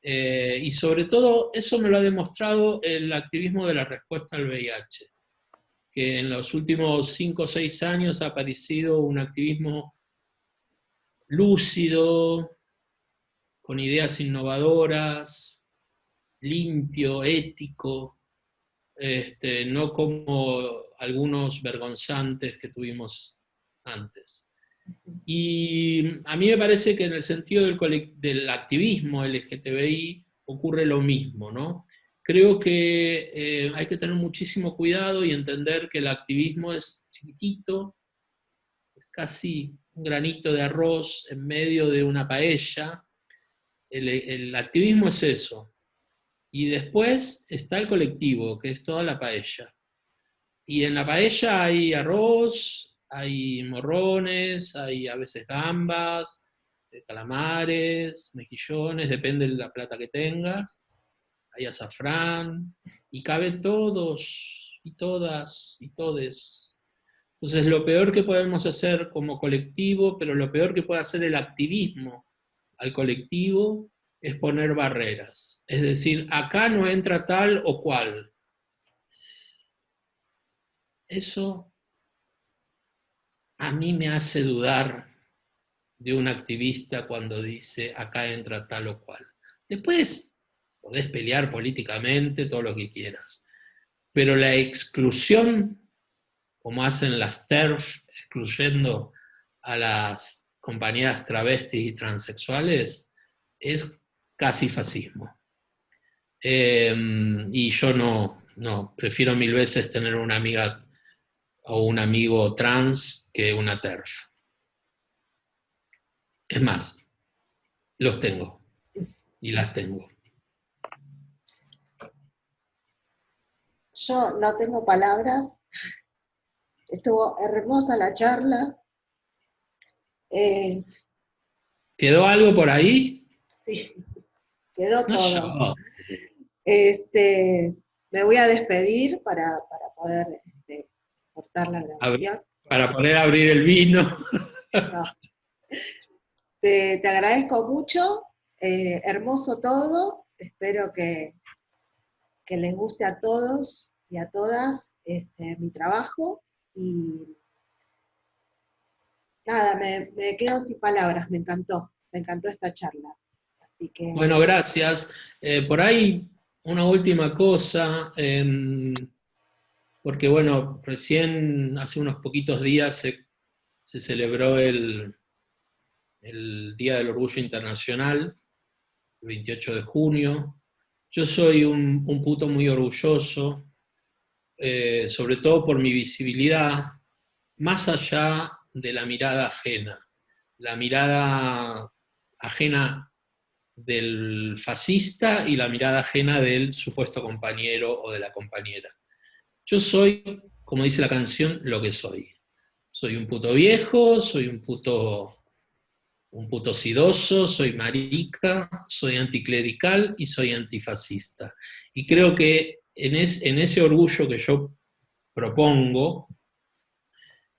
Y sobre todo, eso me lo ha demostrado el activismo de la respuesta al VIH, que en los últimos 5 o 6 años ha aparecido un activismo lúcido, con ideas innovadoras, limpio, ético, no como algunos vergonzantes que tuvimos antes. Y a mí me parece que en el sentido del activismo LGTBI ocurre lo mismo, ¿no? Creo que hay que tener muchísimo cuidado y entender que el activismo es chiquitito, es casi un granito de arroz en medio de una paella. El activismo es eso. Y después está el colectivo, que es toda la paella. Y en la paella hay arroz, hay morrones, hay a veces gambas, calamares, mejillones, depende de la plata que tengas. Hay azafrán, y caben todos, y todas, y todes. Entonces, lo peor que podemos hacer como colectivo, pero lo peor que puede hacer el activismo al colectivo, es poner barreras. Es decir, acá no entra tal o cual. Eso a mí me hace dudar de un activista cuando dice acá entra tal o cual. Después podés pelear políticamente todo lo que quieras, pero la exclusión, como hacen las TERF, excluyendo a las compañeras travestis y transexuales, es casi fascismo. Y yo no, prefiero 1000 veces tener una amiga o un amigo trans que una TERF. Es más, los tengo y las tengo. Yo no tengo palabras. Estuvo hermosa la charla. ¿Quedó algo por ahí? Sí, quedó No, todo. yo. Me voy a despedir para poder cortar la grabación. Para poder abrir el vino. No. Te agradezco mucho, hermoso todo, espero que les guste a todos y a todas mi trabajo, y nada, me quedo sin palabras, me encantó esta charla. Así que... Bueno, gracias. Por ahí, una última cosa, porque bueno, recién hace unos poquitos días se celebró el Día del Orgullo Internacional, el 28 de junio. Yo soy un puto muy orgulloso, sobre todo por mi visibilidad, más allá de la mirada ajena. La mirada ajena del fascista y la mirada ajena del supuesto compañero o de la compañera. Yo soy, como dice la canción, lo que soy. Soy un puto viejo, soy un puto un puto sidoso, soy marica, soy anticlerical y soy antifascista. Y creo que en ese orgullo que yo propongo,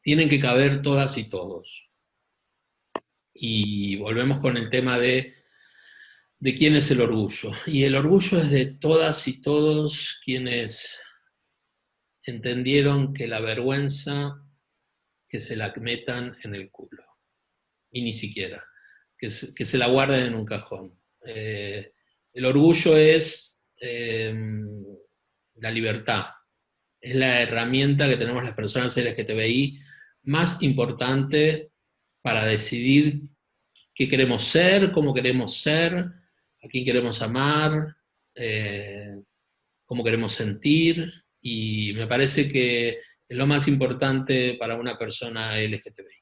tienen que caber todas y todos. Y volvemos con el tema de quién es el orgullo. Y el orgullo es de todas y todos quienes entendieron que la vergüenza, que se la metan en el culo. Y ni siquiera, que se la guarden en un cajón. El orgullo es la libertad, es la herramienta que tenemos las personas LGTBI más importante para decidir qué queremos ser, cómo queremos ser, a quién queremos amar, cómo queremos sentir, y me parece que es lo más importante para una persona LGTBI.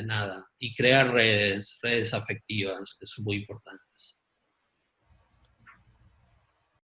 Nada, y crear redes afectivas, que son muy importantes.